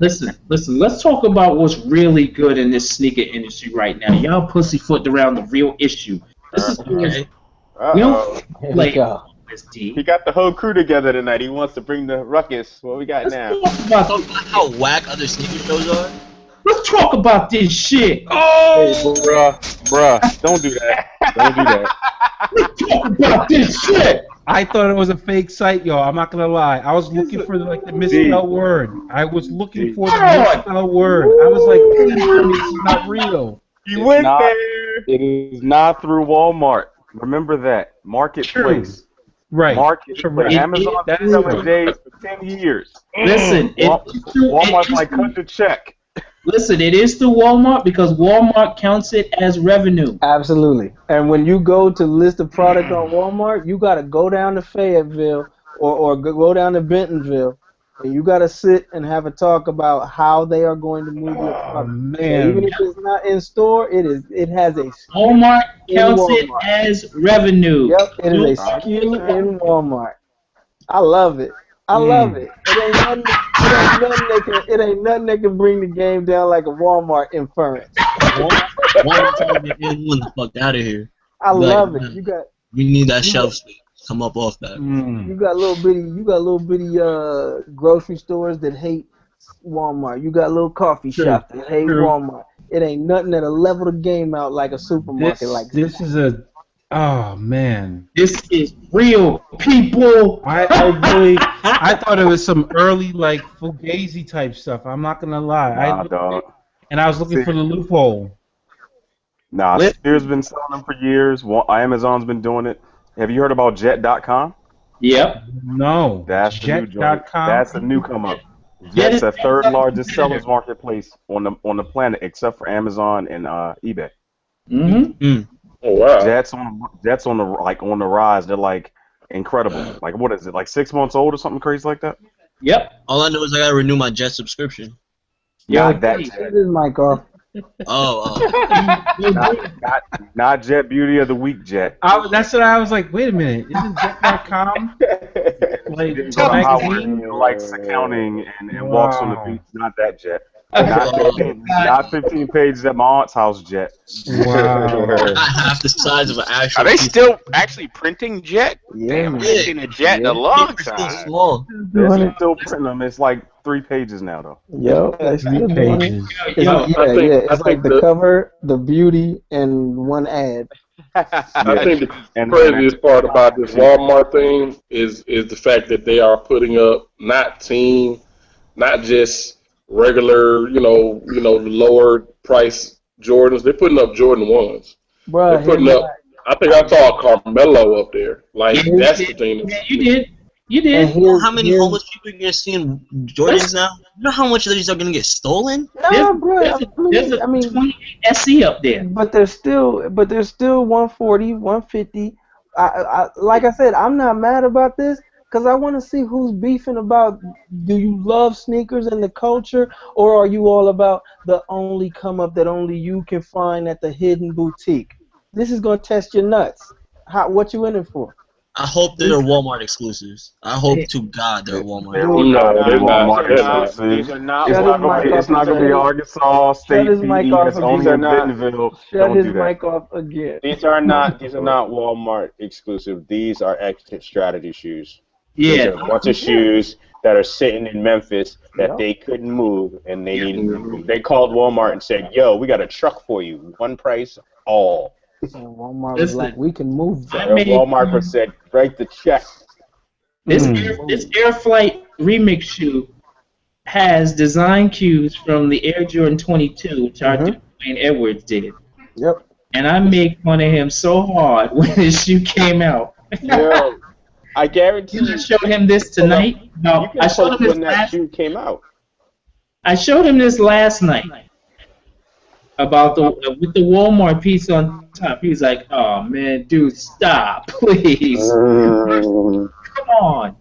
Speaker 3: Listen. Let's talk about what's really good in this sneaker industry right now. Y'all pussyfoot around the real issue. This is
Speaker 2: Okay.
Speaker 3: we don't
Speaker 5: Here we
Speaker 3: play
Speaker 5: go.
Speaker 3: OSD.
Speaker 7: He got the whole crew together tonight. He wants to bring the ruckus. What we got now?
Speaker 3: Let's talk
Speaker 2: Talk about how whack other sneaker shows are.
Speaker 3: let's talk about this shit.
Speaker 7: Hey, bruh, don't do that. Don't do that.
Speaker 3: Let's talk about this shit.
Speaker 1: I thought it was a fake site, y'all. I'm not gonna lie. I was looking for the misspelled word. I was looking for the misspelled word. I was like, please tell me this is not real.
Speaker 7: You went
Speaker 4: not-
Speaker 7: there.
Speaker 4: It is not through Walmart. Remember that. Marketplace.
Speaker 1: Right.
Speaker 4: Marketplace.
Speaker 3: It-
Speaker 4: Amazon
Speaker 1: that
Speaker 4: been
Speaker 1: is
Speaker 4: selling
Speaker 1: true.
Speaker 4: J's for 10 years.
Speaker 3: Listen,
Speaker 4: Walmart's like, cut the check.
Speaker 3: listen, it is through Walmart because Walmart counts it as revenue.
Speaker 5: Absolutely. And when you go to list a product on Walmart, you got to go down to Fayetteville or go down to Bentonville, and you got to sit and have a talk about how they are going to move your
Speaker 1: Oh,
Speaker 5: product. So
Speaker 1: man.
Speaker 5: even if it's not in store, it has a SKU
Speaker 3: Walmart
Speaker 5: in
Speaker 3: counts it
Speaker 5: Walmart.
Speaker 3: as revenue.
Speaker 5: Yep, it is a SKU in Walmart. I love it. I love it. It ain't nothing that can bring the game down like a Walmart inference.
Speaker 2: One time get in, the fuck out of here.
Speaker 5: I
Speaker 2: Like,
Speaker 5: love it.
Speaker 2: man, we need that shelf space. Come up off that.
Speaker 5: You got little bitty grocery stores that hate Walmart. You got little coffee shops that hate Walmart. It ain't nothing that'll level the game out like a supermarket like
Speaker 1: This is a. Oh man.
Speaker 3: This is real, people.
Speaker 1: I thought it was some early like Fugazi type stuff. I'm not gonna lie.
Speaker 4: Nah, dog.
Speaker 1: And I was looking for the loophole.
Speaker 4: Nah, Sears been selling them for years. Amazon's been doing it. Have you heard about Jet.com?
Speaker 3: Yep.
Speaker 1: No.
Speaker 4: That's the new joint.
Speaker 1: Jet.com.
Speaker 4: That's the new come up. Jet's the third largest sellers marketplace on the planet, except for Amazon and eBay.
Speaker 3: Mm-hmm.
Speaker 7: Oh wow.
Speaker 4: Jet's on the rise. They're like incredible. Like what is it? Like 6 months old or something crazy like that?
Speaker 3: Yep.
Speaker 2: All I know is I gotta renew my Jet subscription.
Speaker 4: Not that
Speaker 5: Turn
Speaker 4: Jet.
Speaker 5: this mic off.
Speaker 4: Not Jet Beauty of the Week Jet.
Speaker 1: That's what I was like. Wait a minute. Isn't Jet.com like
Speaker 4: Tell him how
Speaker 1: magazine?
Speaker 4: he likes accounting and walks on the beach. Not that Jet.
Speaker 2: Wow.
Speaker 4: Not 15 pages at my aunt's house Jet.
Speaker 1: Wow.
Speaker 2: Not half the size of an actual.
Speaker 6: Are they
Speaker 2: piece of
Speaker 6: still actually printing Jet?
Speaker 5: Yeah,
Speaker 6: Damn, I
Speaker 5: man.
Speaker 6: haven't seen a Jet in a long
Speaker 2: paper still
Speaker 6: time.
Speaker 2: small.
Speaker 4: They're still printing them. It's like 3 pages now though.
Speaker 5: Yo, that's
Speaker 1: 3
Speaker 5: still doing it.
Speaker 1: pages.
Speaker 5: It's like the cover, the beauty, and one ad.
Speaker 8: I think the
Speaker 4: And
Speaker 8: craziest part about this Walmart thing is the fact that they are putting up not just regular, lower price Jordans. They're putting up Jordan 1s.
Speaker 5: Bruh,
Speaker 8: They're putting up. I think I saw Carmelo up there. Like that's the thing.
Speaker 3: Yeah, you did. You did.
Speaker 2: You know how many homeless people you're gonna see in Jordans now? You know how much of these are gonna get stolen?
Speaker 5: Nah, bro.
Speaker 3: There's a 28 SE up there.
Speaker 5: But they're still 140, 150. Like I said, I'm not mad about this because I want to see who's beefing about. Do you love sneakers and the culture, or are you all about the only come up that only you can find at the hidden boutique? This is gonna test your nuts. What you in it for?
Speaker 2: I hope they're Walmart exclusives. I hope to God they're Walmart.
Speaker 8: No,
Speaker 7: These
Speaker 8: they're
Speaker 7: are
Speaker 8: not.
Speaker 7: not.
Speaker 8: They're not.
Speaker 7: These are not
Speaker 5: Shut his mic
Speaker 7: Walmart
Speaker 5: off.
Speaker 9: It's not gonna be
Speaker 7: exclusive.
Speaker 9: Arkansas
Speaker 5: Shut
Speaker 9: State
Speaker 5: his mic
Speaker 9: PE
Speaker 5: off
Speaker 9: that's
Speaker 5: again.
Speaker 9: only
Speaker 7: These are
Speaker 9: in
Speaker 7: not.
Speaker 9: Bentonville.
Speaker 5: Shut
Speaker 9: Don't
Speaker 5: his
Speaker 9: do that.
Speaker 5: mic off again.
Speaker 7: These are not. These are not Walmart exclusive. These are exit strategy shoes. These
Speaker 3: Yeah.
Speaker 7: are a bunch of shoes that are sitting in Memphis that
Speaker 5: Yep.
Speaker 7: they couldn't move, and they needed to move. They called Walmart and said, "Yo, we got a truck for you, one price, all."
Speaker 5: And Walmart was like, we can move that.
Speaker 7: And Walmart was said, "Write the check."
Speaker 3: This
Speaker 1: Mm.
Speaker 3: this Air Flight remix shoe has design cues from the Air Jordan 22, which our dude Wayne Edwards did.
Speaker 5: Yep.
Speaker 3: And I made fun of him so hard when this shoe came out.
Speaker 7: Yo, I guarantee
Speaker 3: I showed him this tonight.
Speaker 7: you
Speaker 3: No,
Speaker 7: can
Speaker 3: I showed
Speaker 7: post
Speaker 3: him this
Speaker 7: when that
Speaker 3: last.
Speaker 7: shoe came out.
Speaker 3: I showed him this last night about the with the Walmart piece on top. He was like, "Oh man, dude, stop, please, come on."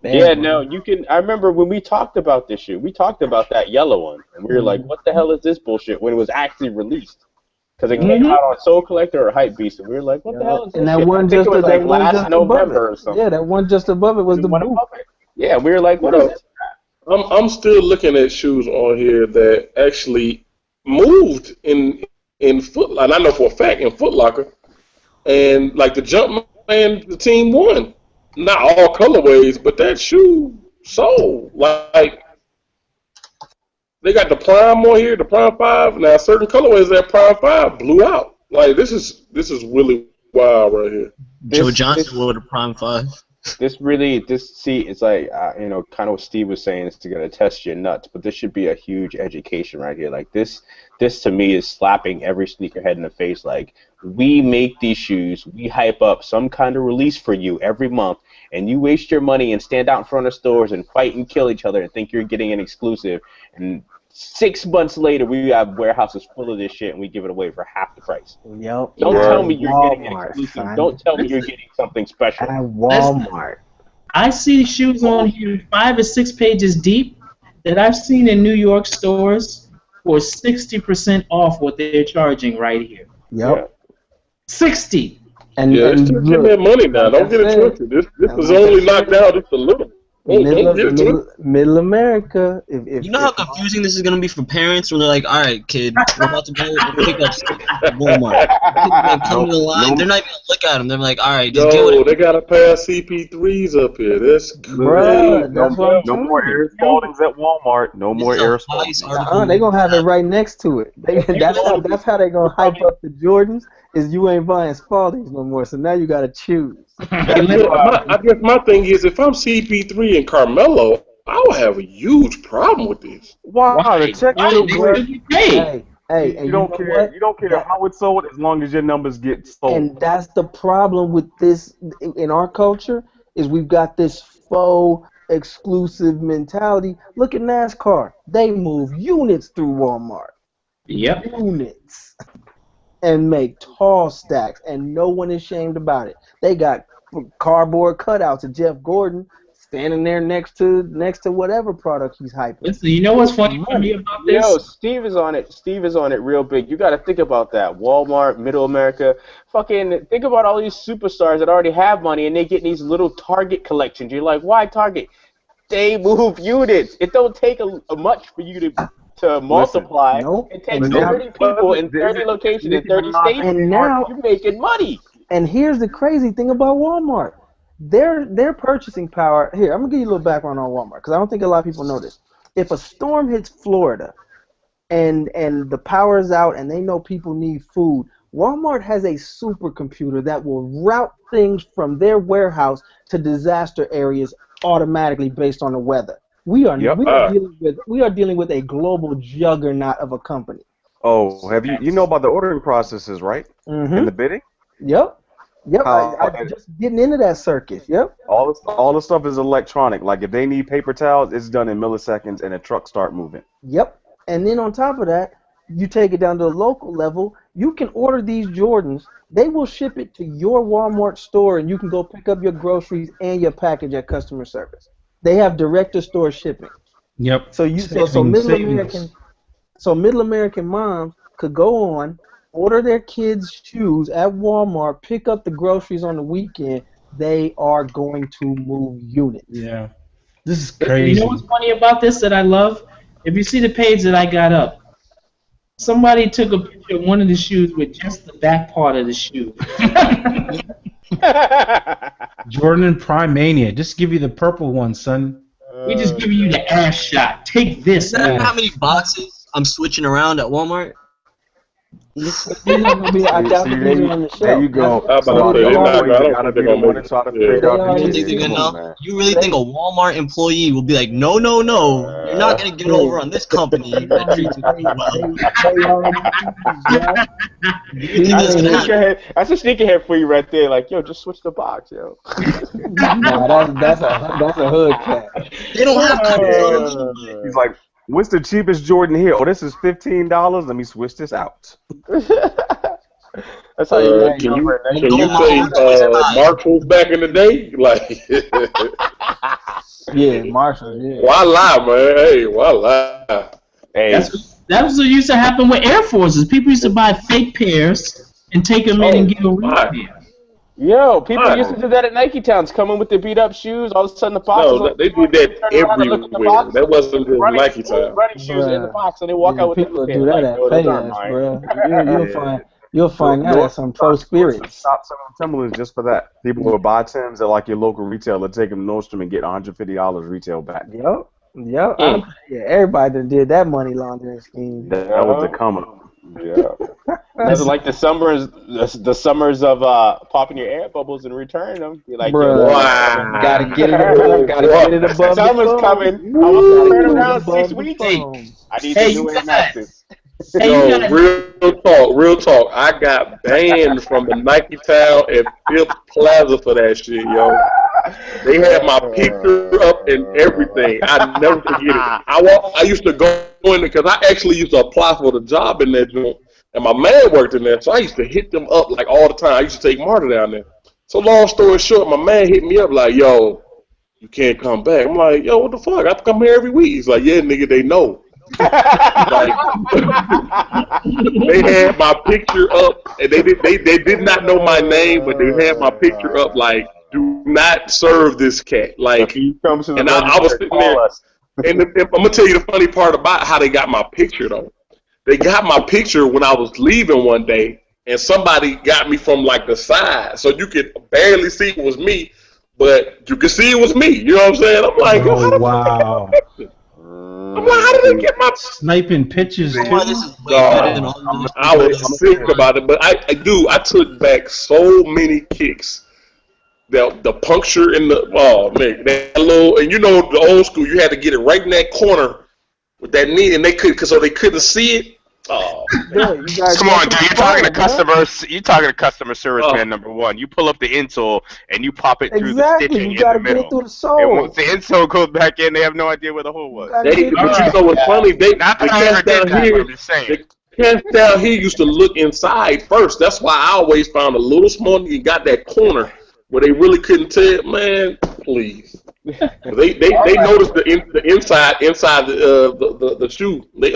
Speaker 7: Yeah, no, you can. I remember when we talked about this shoe, we talked about that yellow one, and we were like, "What the hell is this bullshit?" When it was actually released, because it came out on Soul Collector or Hype Beast, and we were like, "What the hell is this?"
Speaker 5: And that
Speaker 7: shit?
Speaker 5: one
Speaker 7: I think
Speaker 5: just
Speaker 7: it was
Speaker 5: that
Speaker 7: like
Speaker 5: one
Speaker 7: last
Speaker 5: just above
Speaker 7: November
Speaker 5: it.
Speaker 7: or something.
Speaker 5: Yeah, that one just above it was the
Speaker 7: one
Speaker 5: boot.
Speaker 7: above it. Yeah, we were like, "What is this?"
Speaker 8: I'm still looking at shoes on here that actually moved in Foot Locker. I know for a fact in Foot Locker, and like the Jumpman, the team won. Not all colorways, but that shoe sold. Like they got the Prime on here, the Prime 5. Now certain colorways that Prime 5 blew out. Like this is really wild right here.
Speaker 2: Joe Johnson wore the Prime 5.
Speaker 7: It's like, kind of what Steve was saying, is to gonna test your nuts, but this should be a huge education right here. Like this to me is slapping every sneakerhead in the face. Like, we make these shoes, we hype up some kind of release for you every month, and you waste your money and stand out in front of stores and fight and kill each other and think you're getting an exclusive, and 6 months later we have warehouses full of this shit and we give it away for half the price.
Speaker 5: Yep.
Speaker 7: Don't tell me you're getting an
Speaker 5: Walmart,
Speaker 7: exclusive.
Speaker 5: son.
Speaker 7: Don't tell me you're getting something special.
Speaker 5: At Walmart.
Speaker 3: I see shoes on here 5 or 6 pages deep that I've seen in New York stores for 60% off what they're charging right here.
Speaker 5: Yep.
Speaker 3: 60.
Speaker 5: And
Speaker 8: Still give that money now. Don't get it twisted. This is only knocked down just a little.
Speaker 5: Middle America. If
Speaker 2: You know how confusing this is gonna be for parents when they're like, "All right, kid, we're about to go pick up stuff at Walmart." They come to the line, they're not even gonna look at them. They're like, "All right, just get what
Speaker 8: Yo,
Speaker 2: it."
Speaker 8: they gotta pass CP3s up here. That's
Speaker 5: Bruh, that's what I'm
Speaker 9: No
Speaker 5: telling
Speaker 9: more
Speaker 5: you.
Speaker 9: Air Spaldings at Walmart. No more
Speaker 2: This is a
Speaker 9: Air
Speaker 2: Vice
Speaker 9: Spaldings.
Speaker 2: article.
Speaker 5: They're gonna have it right next to it. That's how they're gonna hype up the Jordans. Is you ain't buying Spaldings no more, so now you gotta choose.
Speaker 8: I guess my thing is, if I'm CP3 and Carmelo, I would have a huge problem with this.
Speaker 9: Wow, the check still great.
Speaker 5: Hey, and
Speaker 9: You don't
Speaker 5: know
Speaker 9: care.
Speaker 5: what?
Speaker 9: You don't care how it's sold as long as your numbers get sold.
Speaker 5: And that's the problem with this in our culture, is we've got this faux exclusive mentality. Look at NASCAR. They move units through Walmart.
Speaker 3: Yep.
Speaker 5: Units. And make tall stacks, and no one is shamed about it. They got cardboard cutouts of Jeff Gordon standing there next to whatever product he's hyping.
Speaker 3: Listen, you know what's funny for me about this?
Speaker 7: Yo, Steve is on it. Steve is on it real big. You got to think about that. Walmart, Middle America. Fucking think about all these superstars that already have money and they get these little Target collections. You're like, why Target? They move units. It don't take a much for you to multiply.
Speaker 5: Nope.
Speaker 7: It takes
Speaker 5: And
Speaker 7: 30 people in 30 locations in 30 states.
Speaker 5: And now
Speaker 7: you're making money.
Speaker 5: And here's the crazy thing about Walmart. Their purchasing power. Here, I'm gonna give you a little background on Walmart because I don't think a lot of people know this. If a storm hits Florida, and the power's out, and they know people need food, Walmart has a supercomputer that will route things from their warehouse to disaster areas automatically based on the weather. We are dealing with a global juggernaut of a company.
Speaker 9: Oh, have you know about the ordering processes, right?
Speaker 5: Mm-hmm.
Speaker 9: And the bidding?
Speaker 5: Yep. I'm just getting into that circus. Yep.
Speaker 9: All the stuff is electronic. Like if they need paper towels, it's done in milliseconds, and the trucks start moving.
Speaker 5: Yep. And then on top of that, you take it down to a local level. You can order these Jordans. They will ship it to your Walmart store, and you can go pick up your groceries and your package at customer service. They have direct-to-store shipping.
Speaker 1: Yep.
Speaker 5: So middle American moms could go on, order their kids' shoes at Walmart, pick up the groceries on the weekend, they are going to move units.
Speaker 1: Yeah. This is
Speaker 3: You
Speaker 1: crazy.
Speaker 3: know what's funny about this that I love? If you see the page that I got up, somebody took a picture of one of the shoes with just the back part of the shoe.
Speaker 1: Jordan Prime Mania. Just give you the purple one, son.
Speaker 3: We just give you the ass shot. Take this.
Speaker 2: Is that
Speaker 3: man.
Speaker 2: how many boxes I'm switching around at Walmart?
Speaker 5: They're not gonna be. I doubt
Speaker 9: See,
Speaker 5: they'll
Speaker 9: there
Speaker 5: be
Speaker 9: you,
Speaker 5: on the shelf.
Speaker 9: there you go.
Speaker 8: I'm about
Speaker 9: So
Speaker 8: to
Speaker 9: on
Speaker 8: say,
Speaker 9: the
Speaker 8: they're not-
Speaker 9: low,
Speaker 8: I
Speaker 9: you
Speaker 8: don't
Speaker 9: gotta
Speaker 8: think
Speaker 9: be
Speaker 8: they're
Speaker 9: the
Speaker 8: gonna
Speaker 9: one
Speaker 8: make
Speaker 9: to try to
Speaker 8: it.
Speaker 9: figure
Speaker 5: They
Speaker 9: out
Speaker 5: are
Speaker 9: the
Speaker 2: You
Speaker 5: Yeah,
Speaker 2: think they're
Speaker 9: shit.
Speaker 2: gonna
Speaker 9: Come on,
Speaker 2: know?
Speaker 9: man.
Speaker 2: You really think a Walmart employee will be like, no, no, no, you're not gonna get over on this company that treats you well.
Speaker 5: They already yeah.
Speaker 2: You think
Speaker 9: That's
Speaker 2: that's
Speaker 9: a
Speaker 2: gonna happen?
Speaker 9: sneakerhead. That's a sneakerhead for you right there. Like, yo, just switch the box, yo.
Speaker 5: Nah, that's a hood cat.
Speaker 2: They don't have copies on them anyway.
Speaker 9: He's like, what's the cheapest Jordan here? Oh, this is $15. Let me switch this out. That's how you make
Speaker 8: Can
Speaker 9: cover
Speaker 8: you
Speaker 9: it.
Speaker 8: can you say Marshalls back in the day? Like,
Speaker 5: Yeah, Marshall. Yeah.
Speaker 8: why lie, man? Hey, why lie?
Speaker 9: Hey,
Speaker 3: That's what used to happen with Air Forces. People used to buy fake pairs and take them in and give a real
Speaker 8: why?
Speaker 3: pair.
Speaker 9: yo, people
Speaker 8: Alright.
Speaker 9: used to do that at Nike Towns. Come in with the beat up shoes. All of a sudden, the box is
Speaker 8: No,
Speaker 9: on
Speaker 8: they did that everywhere. That wasn't just
Speaker 9: running,
Speaker 8: Nike time.
Speaker 9: running shoes in the
Speaker 5: Bruh.
Speaker 9: box, and they walk
Speaker 5: Yeah,
Speaker 9: out with
Speaker 5: people
Speaker 9: the
Speaker 5: do that
Speaker 9: like,
Speaker 5: at
Speaker 9: yo, those aren't
Speaker 5: Payless,
Speaker 9: mine.
Speaker 5: bro. You'll find that at some pro
Speaker 9: Nordstrom
Speaker 5: spirits.
Speaker 9: stopped selling Timberlands just for that. People will buy Timbs at like your local retailer, take them to Nordstrom and get $150 retail back.
Speaker 5: Yep. Yeah, everybody done did that money laundering scheme.
Speaker 9: That was the come up.
Speaker 7: Yeah. Nothing like the summers of popping your air bubbles and returning them. You're like,
Speaker 5: Bruh,
Speaker 7: yo,
Speaker 8: Wow.
Speaker 5: gotta get it above,
Speaker 9: summer's
Speaker 5: the phone.
Speaker 9: coming.
Speaker 5: Gotta
Speaker 9: I'm gonna
Speaker 5: get
Speaker 9: turn
Speaker 5: it
Speaker 9: around
Speaker 5: above
Speaker 9: 6
Speaker 5: the
Speaker 9: weeks.
Speaker 5: phone.
Speaker 9: I need
Speaker 3: Hey,
Speaker 9: the new
Speaker 3: you
Speaker 9: Air Maxes.
Speaker 3: Hey, you
Speaker 8: Yo,
Speaker 3: guys,
Speaker 8: real talk. I got banned from the Nike Town and Fifth Plaza for that shit, yo. They had my picture up and everything. I never forget it. I used to go in there because I actually used to apply for the job in that joint, and my man worked in there, so I used to hit them up like all the time. I used to take Marta down there. So long story short, my man hit me up like, yo, you can't come back. I'm like, yo, what the fuck? I come here every week. He's like, yeah, nigga, they know. Like, they had my picture up, and they did not know my name, but they had my picture up like, do not serve this cat. Like, and I was sitting there, and I'm gonna tell you the funny part about how they got my picture though. They got my picture when I was leaving one day, and somebody got me from like the side, so you could barely see it was me, but you could see it was me. You know what I'm saying? I'm like, yo, how the
Speaker 1: wow.
Speaker 8: I'm like, how did they get my
Speaker 1: Sniping pictures,
Speaker 2: This
Speaker 1: too.
Speaker 2: is way better than all the
Speaker 8: I was sick about it, but I took back so many kicks. The puncture in the man, that little, and you know the old school, you had to get it right in that corner with that knee, and they couldn't see it. Oh,
Speaker 5: Yeah, you guys
Speaker 6: Come on, dude. You're talking to
Speaker 5: phone,
Speaker 6: customers. You're talking to customer service man number one. You pull up the insole and you pop it through the
Speaker 5: Exactly,
Speaker 6: stitching
Speaker 5: you
Speaker 6: in
Speaker 5: gotta
Speaker 6: the
Speaker 5: get
Speaker 6: middle.
Speaker 5: it through the
Speaker 6: And
Speaker 5: sole.
Speaker 6: once the insole goes back in, they have no idea where the hole was.
Speaker 8: but you know what's funny?
Speaker 6: Not that I ever did that, but I'm just saying.
Speaker 8: The cats down here used to look inside first. That's why I always found a little small and got that corner where they really couldn't tell. Man, please. They noticed the inside the shoe. They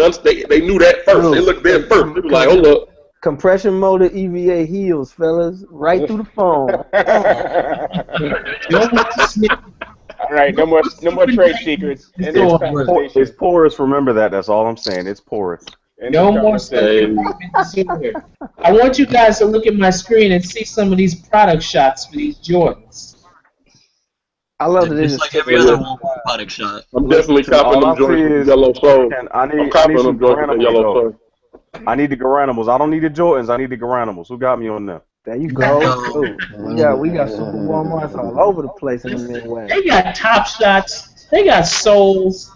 Speaker 8: knew that first. They looked there first. They was like, hold up.
Speaker 5: Compression motor EVA heels, fellas, right through the phone.
Speaker 9: All right, no more trade secrets. In this conversation. It's porous. Remember that. That's all I'm saying. It's porous.
Speaker 3: no more stuff. I want you guys to look at my screen and see some of these product shots for these Jordans.
Speaker 5: I love that
Speaker 2: It's like every other Walmart product shot.
Speaker 8: I'm definitely copping them joints with yellow soul. I'm copping them joints with yellow soul.
Speaker 9: I need the Garanimals. I don't need the Jordans. I need the Garanimals. Who got me on them?
Speaker 5: There you go. We got Super Walmarts all over the place in the Midwest.
Speaker 3: They got Top Shots. They got Souls.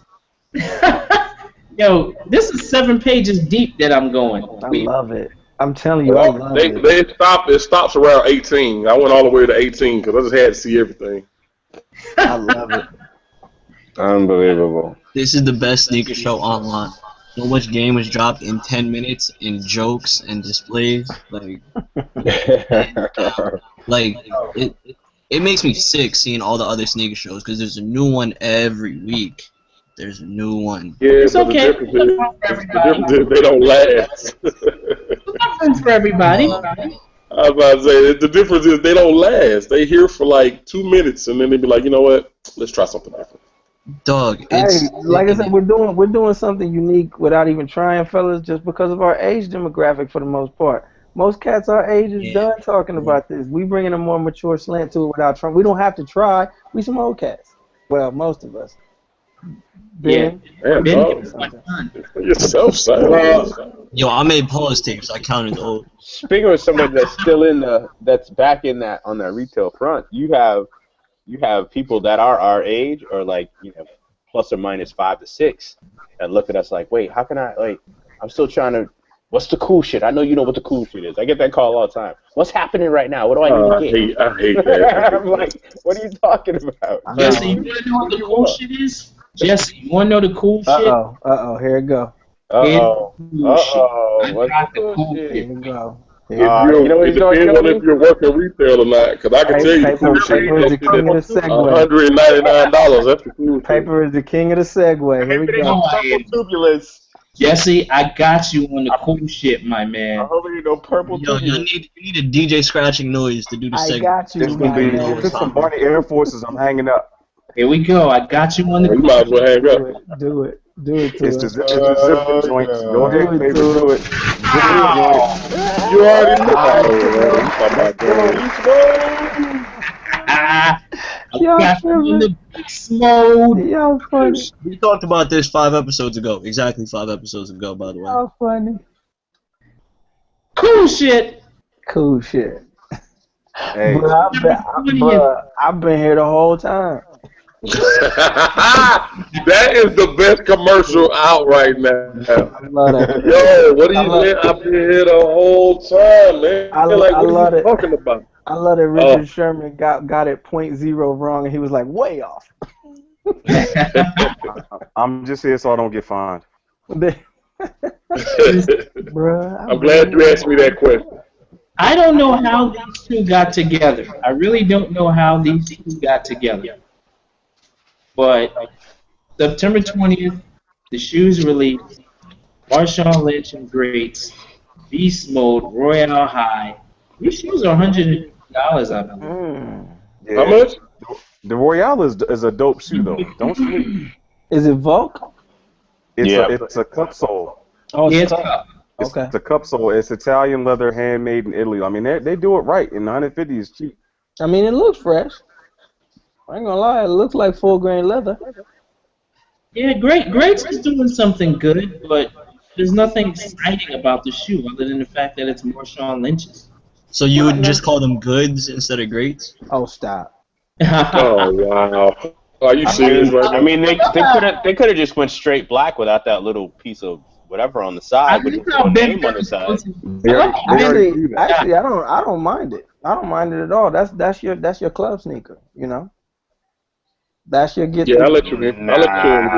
Speaker 3: Yo, this is 7 pages deep that I'm going.
Speaker 5: I love it. I'm telling you, I love it.
Speaker 8: It stops around 18. I went all the way to 18 because I just had to see everything.
Speaker 5: I love it.
Speaker 7: Unbelievable.
Speaker 2: This is the best sneaker show online. So much game was dropped in 10 minutes in jokes and displays. Like it makes me sick seeing all the other sneaker shows because there's a new one every week. There's a new one.
Speaker 8: Yeah,
Speaker 3: It's
Speaker 8: but
Speaker 3: okay.
Speaker 8: the difference is they don't last.
Speaker 3: There's nothing for everybody.
Speaker 8: I was about to say the difference is they don't last. They here for like 2 minutes and then they be like, you know what? Let's try something different.
Speaker 2: Dog,
Speaker 5: Hey,
Speaker 2: it's
Speaker 5: like I said, we're doing something unique without even trying, fellas, just because of our age demographic for the most part. Most cats our age is done talking about this. We bringing a more mature slant to it without trying. We don't have to try. We some old cats. Well, most of us. Ben,
Speaker 8: Yeah,
Speaker 3: Ben
Speaker 8: dog.
Speaker 3: is my son.
Speaker 8: For yourself, son.
Speaker 2: yo, I made pause tapes. I counted old.
Speaker 7: Speaking of somebody that's still that's back in that on that retail front, you have people that are our age or like plus or minus 5 to 6 and look at us like, wait, how can I'm still trying to. What's the cool shit? I know you know what the cool shit is. I get that call all the time. What's happening right now? What do I need to get?
Speaker 8: I hate that.
Speaker 7: I'm like, what are you talking about?
Speaker 3: Jesse, you want to know what the cool shit is? Jesse, you want to know the cool shit?
Speaker 5: Here it go.
Speaker 7: What's the cool shit?
Speaker 5: Here we go.
Speaker 7: You know what
Speaker 8: it depends on if you're working retail or not. Because I can tell you the cool shit
Speaker 5: Paper is the king of the segue.
Speaker 8: $199. That's the cool shit.
Speaker 5: Paper is the king of the segue. Here we go.
Speaker 7: Purple tubulars.
Speaker 3: Jesse, I got you on the cool shit, my man.
Speaker 7: I hope you know purple
Speaker 2: Yo,
Speaker 7: tubulars.
Speaker 2: you need a DJ scratching noise to do the
Speaker 5: I
Speaker 2: segment.
Speaker 5: got you.
Speaker 9: It's gonna be if it's some Barney Air Forces. I'm hanging up.
Speaker 3: Here we go. I got you on the
Speaker 8: You
Speaker 3: cool
Speaker 8: might as well hang up.
Speaker 5: Do it to
Speaker 9: It's the
Speaker 5: us.
Speaker 9: zipper joint. Go ahead,
Speaker 5: Do it
Speaker 9: baby,
Speaker 5: to
Speaker 9: do it.
Speaker 8: You already know.
Speaker 3: I got you in the beast mode.
Speaker 5: Y'all funny.
Speaker 2: We talked about this 5 episodes ago. Exactly 5 episodes ago, by the way.
Speaker 5: Y'all funny.
Speaker 3: Cool shit.
Speaker 5: Cool shit.
Speaker 9: Hey,
Speaker 5: I've been here the whole time.
Speaker 8: That is the best commercial out right now.
Speaker 5: I love that.
Speaker 8: Yo, what do you mean? I've been here the whole time, man.
Speaker 5: I
Speaker 8: What
Speaker 5: love
Speaker 8: are you
Speaker 5: it.
Speaker 8: talking about?
Speaker 5: I love that Richard Sherman got it 0.0 wrong, and he was like way off.
Speaker 9: I'm just here so I don't get fined.
Speaker 5: Bruh,
Speaker 8: I'm glad you asked me that question.
Speaker 3: I don't know how these two got together. I really don't know how these two got together. But September 20th, the shoes released. Marshawn Lynch and Greats, Beast Mode, Royale High. These shoes are $100, I believe.
Speaker 9: Yeah.
Speaker 8: How much?
Speaker 9: The Royale is a dope shoe though. Don't sleep.
Speaker 5: Is it Volk?
Speaker 9: It's a cup sole.
Speaker 5: Oh,
Speaker 3: Yeah,
Speaker 5: it's
Speaker 3: it's
Speaker 5: tough.
Speaker 3: up.
Speaker 5: Okay.
Speaker 9: It's a cup sole. It's Italian leather, handmade in Italy. I mean, they do it right, and 150 is cheap.
Speaker 5: I mean, it looks fresh. I ain't gonna lie, it looks like full grain leather.
Speaker 3: Yeah, Greats is doing something good, but there's nothing exciting about the shoe other than the fact that it's Marshawn Lynch's.
Speaker 2: So you would just call them goods instead of greats?
Speaker 5: Oh, stop.
Speaker 8: Oh, wow. Are you serious right now?
Speaker 7: I mean, they could have just went straight black without that little piece of whatever on the side, with your name on the side.
Speaker 5: Actually, I don't mind it. I don't mind it at all. That's your club sneaker, you know. That's your get.
Speaker 8: Yeah, I'll let you in. I'll let you in.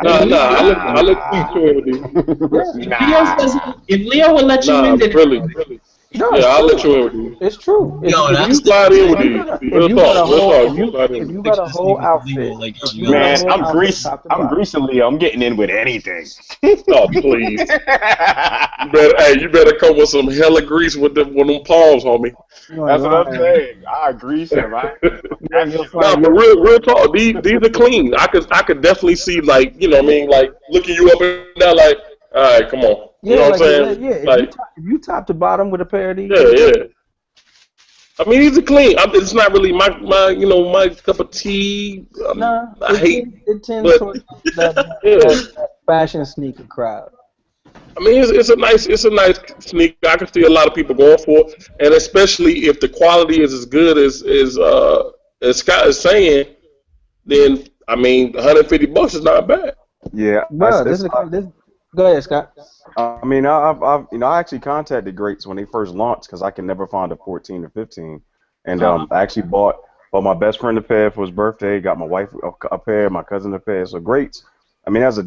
Speaker 8: I'll let you in with you.
Speaker 3: If Leo will let you in, then
Speaker 8: really.
Speaker 5: No,
Speaker 8: Yeah, I'll let you in with you.
Speaker 5: It's true.
Speaker 2: Yo,
Speaker 8: If you slide in with these,
Speaker 5: If you got a whole outfit,
Speaker 7: Man, I'm greasing Leo. I'm getting in with anything.
Speaker 8: Oh, please. You better come with some hella grease with them palms, homie.
Speaker 7: That's what I'm saying. I grease him.
Speaker 8: No, but real talk. These are clean. I could definitely see, like, you know what I mean, like looking you up and down, like, all right, come on. You know what I'm saying?
Speaker 5: Yeah, if you top to bottom with a pair of these.
Speaker 8: Yeah. I mean, these are clean. It's not really my cup of tea.
Speaker 5: It tends towards that fashion sneaker crowd.
Speaker 8: I mean, it's a nice sneaker. I can see a lot of people going for it, and especially if the quality is as good as Scott is saying, then I mean, $150 is not bad.
Speaker 9: Yeah.
Speaker 5: Go ahead, Scott.
Speaker 9: I mean, I actually contacted Greats when they first launched because I can never find a 14 or 15, and I actually bought my best friend a pair for his birthday, got my wife a pair, my cousin a pair. So Greats, I mean, as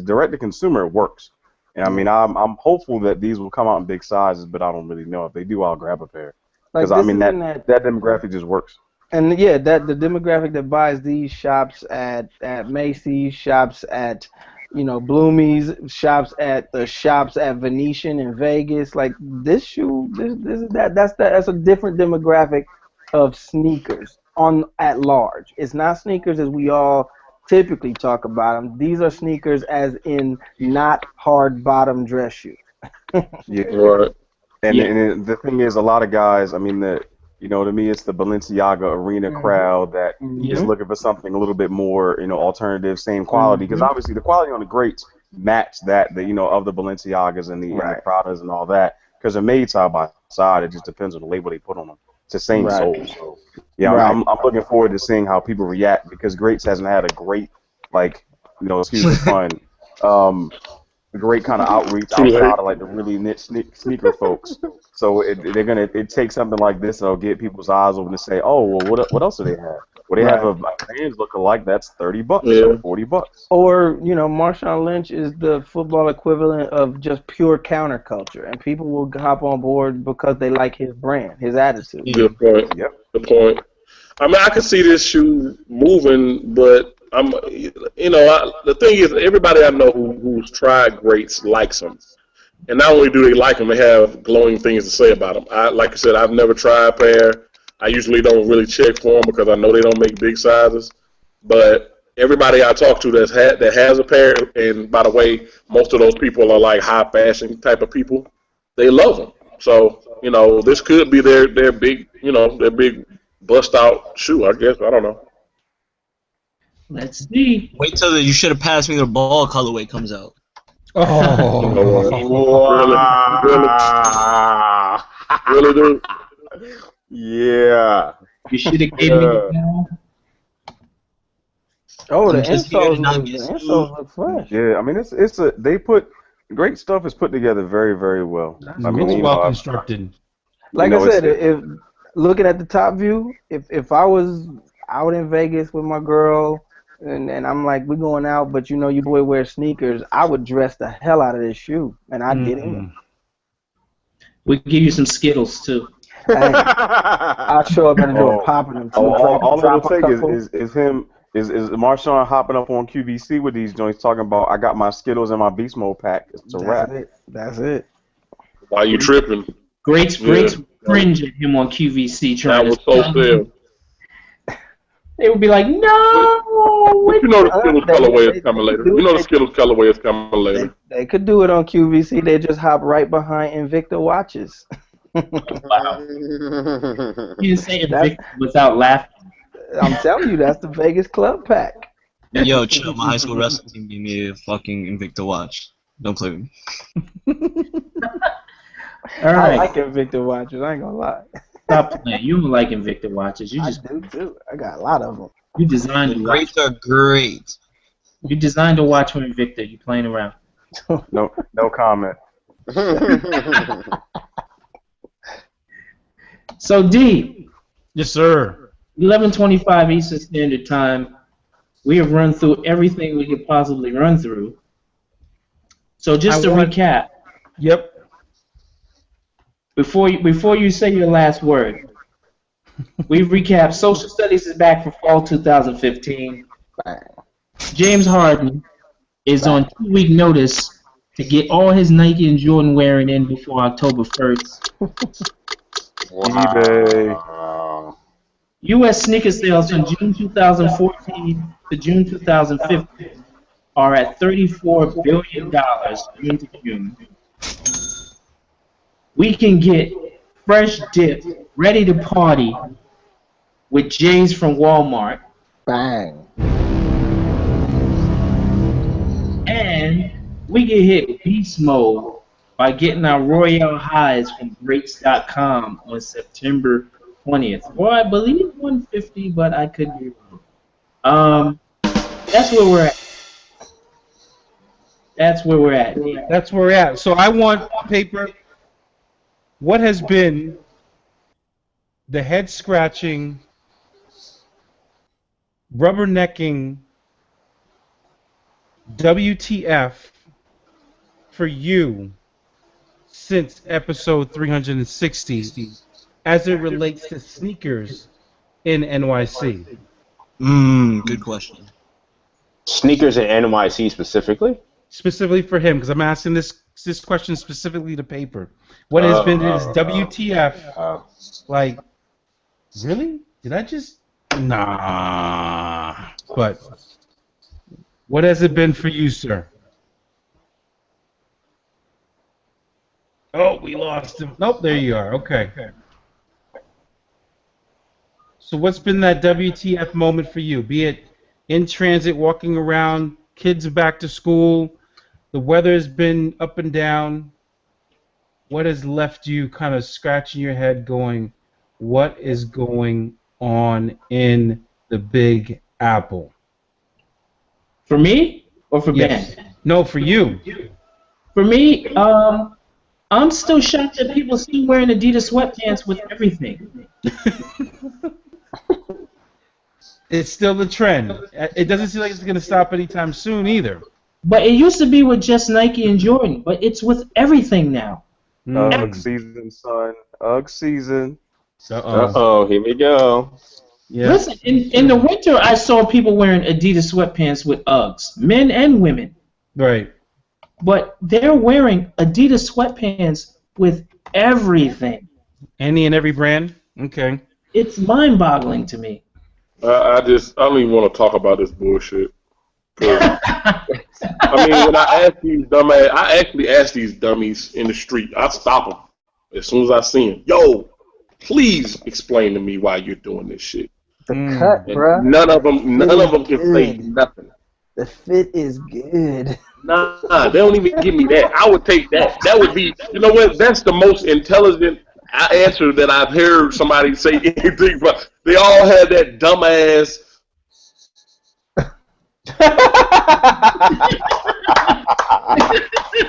Speaker 9: direct to consumer, it works. And I mean, I'm hopeful that these will come out in big sizes, but I don't really know. If they do, I'll grab a pair because I mean that demographic just works.
Speaker 5: And yeah, that the demographic that buys these shops at Macy's, shops at Bloomies, shops at Venetian in Vegas. Like this shoe, that's a different demographic of sneakers at large. It's not sneakers as we all typically talk about them. These are sneakers as in not hard bottom dress shoes.
Speaker 9: Yeah.
Speaker 8: Right.
Speaker 9: And the thing is, a lot of guys, I mean, to me, it's the Balenciaga arena crowd that is looking for something a little bit more, alternative, same quality. Because obviously the quality on the greats match that, of the Balenciagas and the Pradas and all that. Because they're made side by side. It just depends on the label they put on them. It's the same soul. So, yeah, I'm looking forward to seeing how people react because greats hasn't had a great, excuse the pun, great kind of outreach outside of like the really niche sneaker folks. So it takes something like this that'll get people's eyes open to say, oh, well, what else do they have? Well, they have a Vans look-alike that's $30 or $40.
Speaker 5: Or Marshawn Lynch is the football equivalent of just pure counterculture, and people will hop on board because they like his brand, his attitude.
Speaker 8: Good point.
Speaker 9: Yep.
Speaker 8: Good point. I mean, I can see this shoe moving, but the thing is, everybody I know who's tried greats likes them. And not only do they like them, they have glowing things to say about them. Like I said, I've never tried a pair. I usually don't really check for them because I know they don't make big sizes. But everybody I talk to that has a pair, and by the way, most of those people are like high fashion type of people. They love them. So this could be their big their big bust out shoe. I guess I don't know.
Speaker 2: Let's see. Wait till you should have passed me the ball colorway comes out.
Speaker 1: Oh,
Speaker 8: really, dude?
Speaker 9: Yeah.
Speaker 3: You should have gave me the ball.
Speaker 5: Oh, the insoles look fresh.
Speaker 9: Yeah, I mean they put great stuff is put together very, very well. I mean,
Speaker 1: it's well constructed.
Speaker 5: Like I said, if looking at the top view, if I was out in Vegas with my girl and I'm like, we're going out, but your boy wears sneakers, I would dress the hell out of this shoe, and I'd get in.
Speaker 3: We can give you some Skittles too.
Speaker 5: I'll show up and do a popping them too.
Speaker 9: All it'll take is Marshawn hopping up on QVC with these joints talking about I got my Skittles and my Beast Mode pack. It's a wrap.
Speaker 5: That's it.
Speaker 8: Why you tripping?
Speaker 3: Great cringe at him on QVC trying
Speaker 8: to so still.
Speaker 3: They would be like, no!
Speaker 8: But the Skittles colorway is coming later. The Skittles colorway is coming later.
Speaker 5: They could do it on QVC. They just hop right behind Invicta watches.
Speaker 3: Wow. You didn't say Invicta without laughing.
Speaker 5: I'm telling you, that's the Vegas club pack.
Speaker 2: Yo, chill. My high school wrestling team gave me a fucking Invicta watch. Don't play with me.
Speaker 3: All right.
Speaker 5: I like Invicta watches. I ain't gonna lie.
Speaker 3: Stop playing. You don't like Invicta watches. I
Speaker 5: do too. I got a lot of them.
Speaker 3: You designed
Speaker 2: the greats are great.
Speaker 3: You designed a watch for Invicta. You playing around.
Speaker 9: No comment.
Speaker 3: So D.
Speaker 1: Yes, sir.
Speaker 3: 11:25 Eastern Standard Time. We have run through everything we could possibly run through. So just to recap.
Speaker 1: Yep.
Speaker 3: Before you say your last word, we've recapped Social Studies is back for fall 2015. James Harden is on 2-week notice to get all his Nike and Jordan wearing in before October 1st.
Speaker 9: eBay.
Speaker 3: U.S. sneaker sales from June 2014 to June 2015 are at $34 billion June to June. We can get fresh dip, ready to party with J's from Walmart.
Speaker 5: Bang.
Speaker 3: And we can hit beast mode by getting our Royale highs from greats.com on September 20th. Or I believe 150, but I could be wrong. That's where we're at. That's where we're at.
Speaker 1: That's where we're at. So I want paper. What has been the head-scratching, rubbernecking WTF for you since episode 360 as it relates to sneakers in NYC?
Speaker 2: Good question.
Speaker 7: Sneakers in NYC specifically?
Speaker 1: Specifically for him, because I'm asking this question specifically to Paper. What has been his WTF? Like, really? Did I just? Nah. But what has it been for you, sir? Oh, we lost him. Nope, there you are. Okay. So what's been that WTF moment for you? Be it in transit, walking around, kids are back to school, the weather has been up and down. What has left you kind of scratching your head going, what is going on in the Big Apple?
Speaker 3: For me or for
Speaker 1: Yes.
Speaker 3: Ben?
Speaker 1: No, for you.
Speaker 3: For me, I'm still shocked that people still wearing Adidas sweatpants with everything.
Speaker 1: It's still the trend. It doesn't seem like it's going to stop anytime soon either.
Speaker 3: But it used to be with just Nike and Jordan, but it's with everything now.
Speaker 9: Ugg season, son. Ugg season.
Speaker 7: Uh-oh, here we go.
Speaker 1: Yeah.
Speaker 3: Listen, in the winter, I saw people wearing Adidas sweatpants with Uggs, men and women.
Speaker 1: Right.
Speaker 3: But they're wearing Adidas sweatpants with everything.
Speaker 1: Any and every brand? Okay.
Speaker 3: It's mind-boggling to me.
Speaker 8: I don't even want to talk about this bullshit. 'Cause, I mean, when I ask these dumbass, I actually ask these dummies in the street. I stop them as soon as I see them. Yo, please explain to me why you're doing this shit.
Speaker 5: The cut,
Speaker 8: And
Speaker 5: bruh.
Speaker 8: none of them can say nothing.
Speaker 5: The fit is good.
Speaker 8: Nah, they don't even give me that. I would take that. That would be, you know what? That's the most intelligent answer that I've heard somebody say anything. But they all had that dumbass.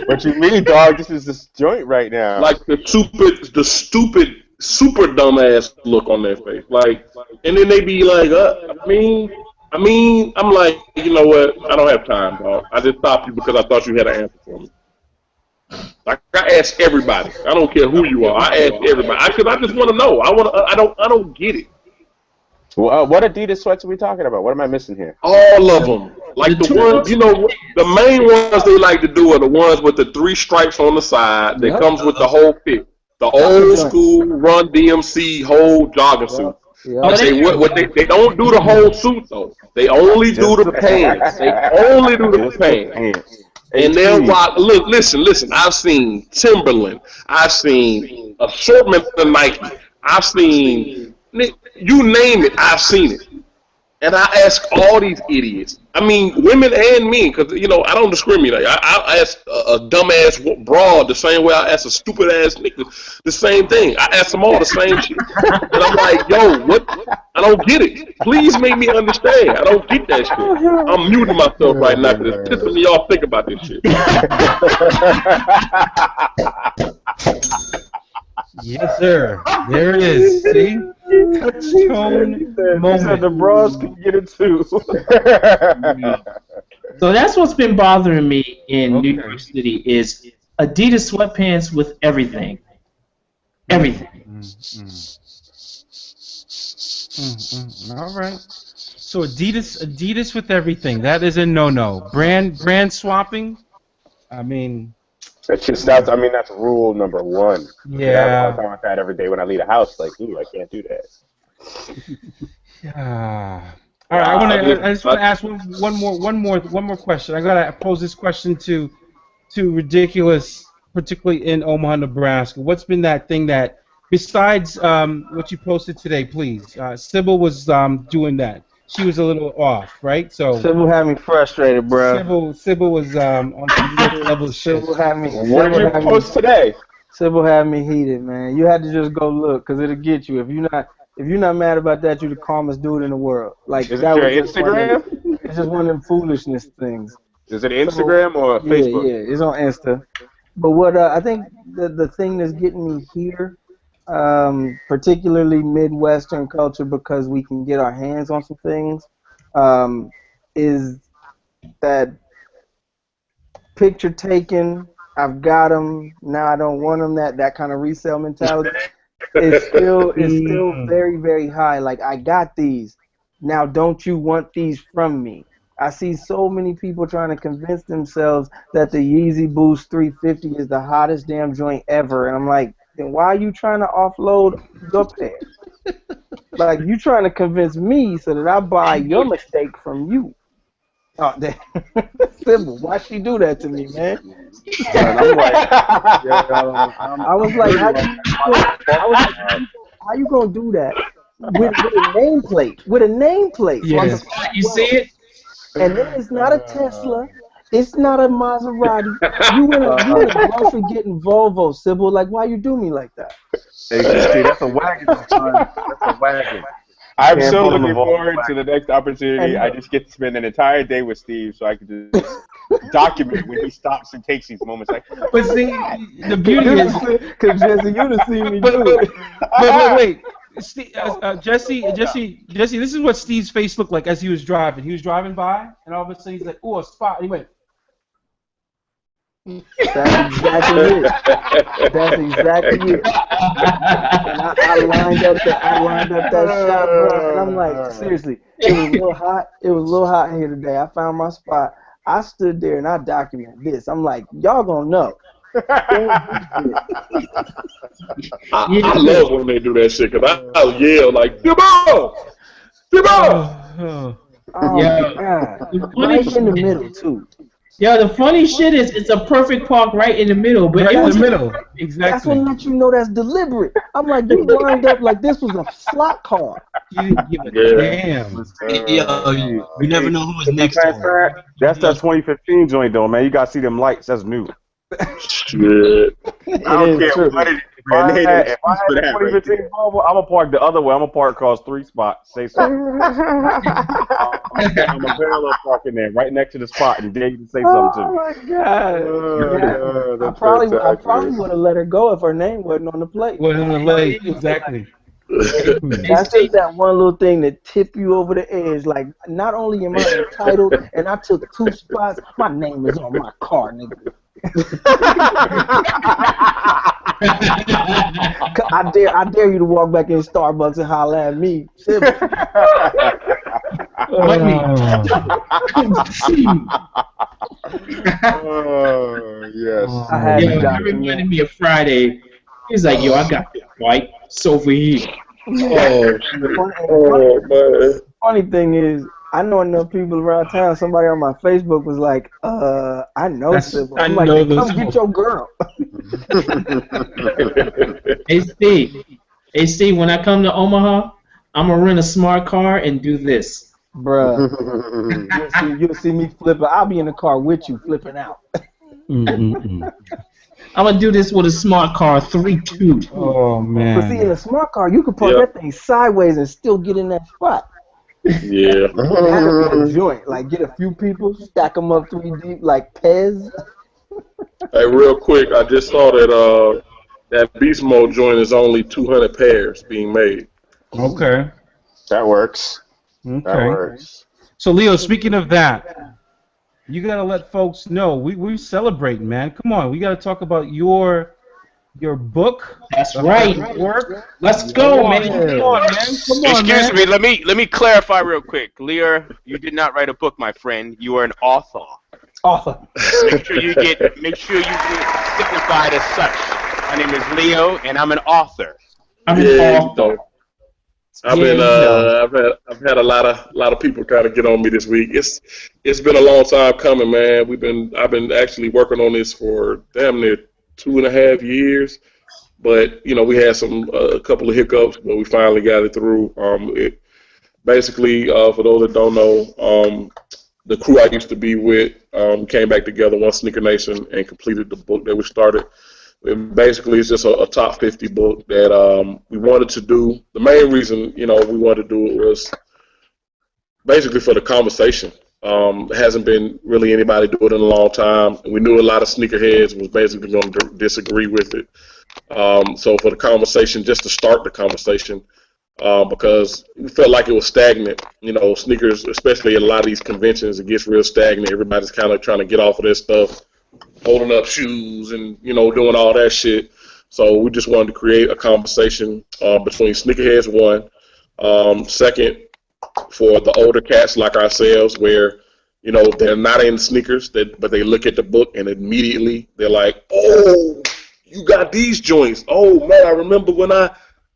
Speaker 7: What you mean, dog? This is this joint right now.
Speaker 8: Like the stupid, super dumbass look on their face. Like, and then they be like, I mean, I'm like, you know what? I don't have time, dog. I just stopped you because I thought you had an answer for me. Like, I ask everybody. I don't care who you are. I ask everybody because I just want to know. I don't get it.
Speaker 7: Well, what Adidas sweats are we talking about? What am I missing here?
Speaker 8: All of them. Like the ones, you know, the main ones they like to do are the ones with the 3 stripes on the side that comes with the whole fit. The old school Run DMC whole jogger suit.
Speaker 5: Yep.
Speaker 8: They don't do the whole suit though. They only do the pants. They only do the pants. And then look, listen. I've seen Timberland. I've seen assortment of Nike. I've seen you name it. I've seen it. And I ask all these idiots. I mean, women and men, because, you know, I don't discriminate. I ask a dumbass broad the same way I ask a stupid-ass nigga the same thing. I ask them all the same shit. And I'm like, yo, what? I don't get it. Please make me understand. I don't get that shit. I'm muting myself right now because it's pissing me off thinking about this shit.
Speaker 1: Yes, sir. There it is. See? Touchstone moment.
Speaker 9: The bras can get it too.
Speaker 3: So that's what's been bothering me in New York City is Adidas sweatpants with everything. Everything.
Speaker 1: All right. So Adidas with everything. That is a no-no. Brand swapping. I mean,
Speaker 7: that's rule number 1.
Speaker 1: Yeah.
Speaker 7: I talk about that every day when I leave the house. Like, ooh, I can't do that.
Speaker 1: Yeah. All right. I just want to ask one more question. I gotta pose this question to Ridiculous, particularly in Omaha, Nebraska. What's been that thing that, besides what you posted today, please? Sybil was doing that. She was a little off, right? So
Speaker 5: Sybil had me frustrated, bro.
Speaker 1: Sybil was on some next level shit.
Speaker 5: Sybil had me.
Speaker 7: What did you post today?
Speaker 5: Sybil had me heated, man. You had to just go look, cause it'll get you. If you're not mad about that, you're the calmest dude in the world. Like,
Speaker 7: Is
Speaker 5: that
Speaker 7: it your
Speaker 5: was
Speaker 7: Instagram?
Speaker 5: It's just one of them foolishness things.
Speaker 7: Is it Instagram or Facebook?
Speaker 5: Yeah, it's on Insta. But what I think the thing that's getting me here, particularly Midwestern culture, because we can get our hands on some things, is that picture taken, I've got them, now I don't want them, that kind of resale mentality is still very, very high. Like, I got these, now don't you want these from me? I see so many people trying to convince themselves that the Yeezy Boost 350 is the hottest damn joint ever, and I'm like, then why are you trying to offload your pair? Like, you trying to convince me so that I buy your mistake from you. Oh, damn. Sybil, why she do that to me, man?
Speaker 9: And I'm like,
Speaker 5: I was like, how you gonna do that with a nameplate? With a nameplate.
Speaker 1: Yeah.
Speaker 3: You see it?
Speaker 5: And then it's not a Tesla. It's not a Maserati. You in a grocery getting Volvo, Sybil. Like, why you do me like that?
Speaker 9: hey, see, that's a wagon, son. That's a wagon.
Speaker 7: I'm
Speaker 9: Can't
Speaker 7: so
Speaker 9: put him
Speaker 7: looking
Speaker 9: involved
Speaker 7: forward to the next opportunity. I just get to spend an entire day with Steve, so I can just document when he stops and takes these moments. Like,
Speaker 1: But see, the beauty is,
Speaker 5: Because Jesse, you done seen me
Speaker 1: but
Speaker 5: do it.
Speaker 1: wait. Jesse, this is what Steve's face looked like as he was driving. He was driving by, and all of a sudden he's like, "Oh, a spot!" And he went.
Speaker 5: That's exactly it. That's exactly it. And I lined up that shot, bro. And I'm like, seriously, it was a little hot. It was a little hot here today. I found my spot. I stood there and I documented this. I'm like, y'all gonna know.
Speaker 8: I love when they do that shit because I'll yell like, "Come on, come on!"
Speaker 5: Oh
Speaker 3: Yeah.
Speaker 5: my God. Right in the middle too.
Speaker 3: Yo, the funny shit is it's a perfect park right in the middle, but
Speaker 1: Right
Speaker 3: it
Speaker 1: in
Speaker 3: was
Speaker 1: the middle.
Speaker 5: That's
Speaker 1: Exactly.
Speaker 5: what lets you know that's deliberate. I'm like, you lined up like this was a slot car.
Speaker 1: You didn't give a
Speaker 8: Yeah.
Speaker 1: damn.
Speaker 2: Yo, you never know who was next to him.
Speaker 9: That's that 2015 joint, though, man. You gotta see them lights. That's new.
Speaker 8: Shit.
Speaker 9: I don't care
Speaker 5: true.
Speaker 9: what it is. If I had a 2015 Volvo, I'm gonna park the other way. I'm gonna park across 3 spots. Say something. I'm a parallel parking there, right next to the spot, and dare you to say something
Speaker 5: Oh
Speaker 9: too.
Speaker 5: my God. I probably would have let her go if her name wasn't on the plate.
Speaker 1: Well, in the late, exactly.
Speaker 5: That's just that one little thing that tip you over the edge. Like, not only am I entitled, and I took 2 spots, my name is on my car, nigga. I dare you to walk back in Starbucks and holler at me.
Speaker 7: oh, yes.
Speaker 5: I had
Speaker 3: Yo,
Speaker 5: to
Speaker 3: it reminded me of Friday. He's like, yo, I got this bike. It's over here.
Speaker 8: Oh, man.
Speaker 5: Funny thing is, I know enough people around town. Somebody on my Facebook was like, I know Sybil. I'm like,
Speaker 1: know
Speaker 5: come
Speaker 1: those
Speaker 5: get your girl.
Speaker 3: Hey, Steve, when I come to Omaha, I'm going to rent a smart car and do this.
Speaker 5: Bruh. You'll see me flipping. I'll be in the car with you flipping out.
Speaker 3: I'm going to do this with a smart car 3.2.
Speaker 1: Oh, man.
Speaker 5: But see, in a smart car, you can park that thing sideways and still get in that spot.
Speaker 8: Yeah.
Speaker 5: That'd be a joint. Like, get a few people, stack them up 3 deep like Pez.
Speaker 8: Hey, real quick, I just saw that that Beast Mode joint is only 200 pairs being made.
Speaker 1: Okay.
Speaker 7: That works.
Speaker 1: Okay.
Speaker 7: That works.
Speaker 1: So, Leo, speaking of that, you got to let folks know. We celebrating, man. Come on. We got to talk about your book.
Speaker 3: That's right.
Speaker 1: Work.
Speaker 3: Let's go, man.
Speaker 1: Come on, man. Come on,
Speaker 6: Excuse
Speaker 1: man.
Speaker 6: me. Let me clarify real quick. Lear, you did not write a book, my friend. You are an author.
Speaker 5: Awesome.
Speaker 6: Make sure you get signified as such. My name is Leo, and I'm an author.
Speaker 3: I'm an author.
Speaker 8: I've had a lot of people try to get on me this week. It's been a long time coming, man. I've been actually working on this for damn near 2.5 years, but we had a couple of hiccups, but we finally got it through. Basically, for those that don't know, the crew I used to be with came back together, One Sneaker Nation, and completed the book that we started. Basically, it's just a top 50 book that we wanted to do. The main reason, we wanted to do it was basically for the conversation. There hasn't been really anybody do it in a long time. And we knew a lot of sneakerheads was basically going to disagree with it. So for the conversation, just to start the conversation, because we felt like it was stagnant. Sneakers, especially at a lot of these conventions, it gets real stagnant. Everybody's kind of trying to get off of this stuff, holding up shoes and, doing all that shit. So we just wanted to create a conversation between sneakerheads, one. Second, for the older cats like ourselves, where, you know, they're not in sneakers, but they look at the book and immediately they're like, oh, you got these joints. Oh, man, I remember when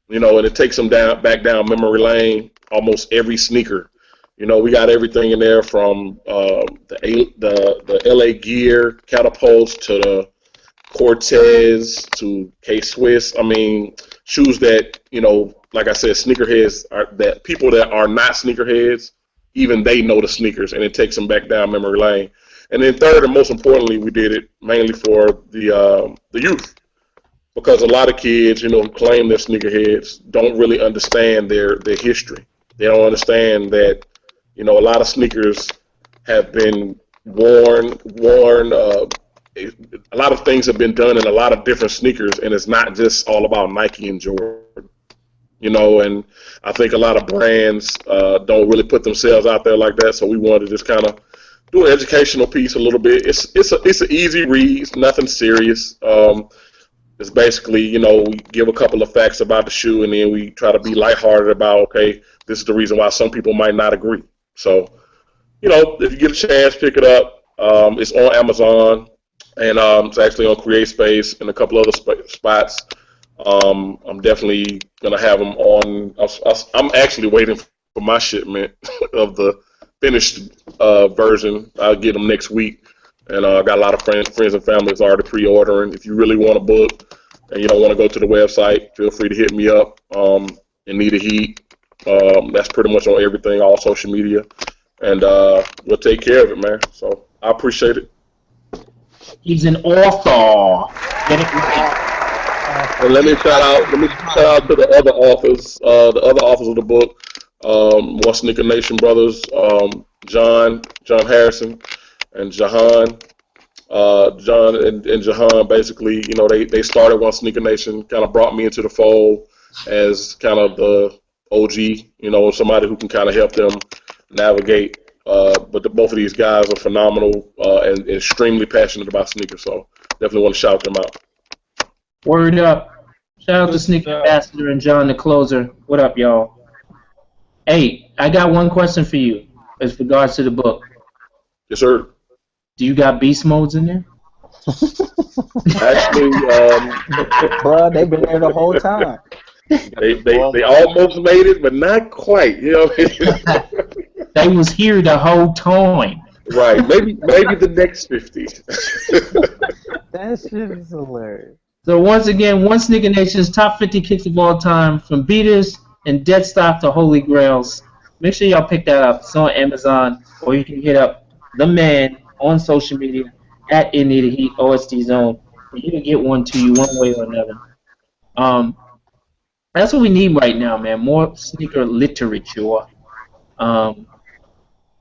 Speaker 8: you know, and it takes them back down memory lane, almost every sneaker. You know, we got everything in there from the LA Gear catapults to the Cortez to K-Swiss. I mean, shoes that, you know, like I said, sneakerheads that people that are not sneakerheads, even they know the sneakers, and it takes them back down memory lane. And then third, and most importantly, we did it mainly for the youth, because a lot of kids, you know, who claim they're sneakerheads don't really understand their history. They don't understand that, you know, a lot of sneakers have been worn. A lot of things have been done in a lot of different sneakers, and it's not just all about Nike and Jordan. You know, and I think a lot of brands don't really put themselves out there like that. So we wanted to just kind of do an educational piece a little bit. It's an easy read, it's nothing serious. It's basically, you know, we give a couple of facts about the shoe, and then we try to be lighthearted about, okay, this is the reason why some people might not agree. So, you know, if you get a chance, pick it up. It's on Amazon, and it's actually on CreateSpace and a couple other spots. I'm definitely gonna have them on. I'm actually waiting for my shipment of the finished version. I'll get them next week, and I got a lot of friends and family that's already pre-ordering. If you really want a book and you don't want to go to the website, feel free to hit me up. And Need a Heat. That's pretty much on everything, all social media, and we'll take care of it, man. So I appreciate it.
Speaker 3: He's an author. Get it right.
Speaker 8: And let me shout out to the other authors of the book, One Sneaker Nation brothers, John Harrison, and Jahan. John and Jahan basically, you know, they started One Sneaker Nation, kind of brought me into the fold as kind of the OG, you know, somebody who can kind of help them navigate. But both of these guys are phenomenal and extremely passionate about sneakers, so definitely want to shout them out.
Speaker 3: Word up. Shout out to Sneaker Ambassador and John the Closer. What up, y'all? Hey, I got one question for you as regards to the book.
Speaker 8: Yes, sir.
Speaker 3: Do you got beast modes in there?
Speaker 8: Actually,
Speaker 5: Bro, they've been there the whole time.
Speaker 8: they almost made it, but not quite. You know,
Speaker 3: They was here the whole time.
Speaker 8: Right. Maybe the next 50.
Speaker 5: That shit is hilarious.
Speaker 3: So once again, One Sneaker Nation's top 50 kicks of all time, from beaters and dead stock to holy grails. Make sure y'all pick that up. It's on Amazon, or you can hit up the man on social media at In Need a Heat OSD Zone. You can get one to you one way or another. That's what we need right now, man. More sneaker literature.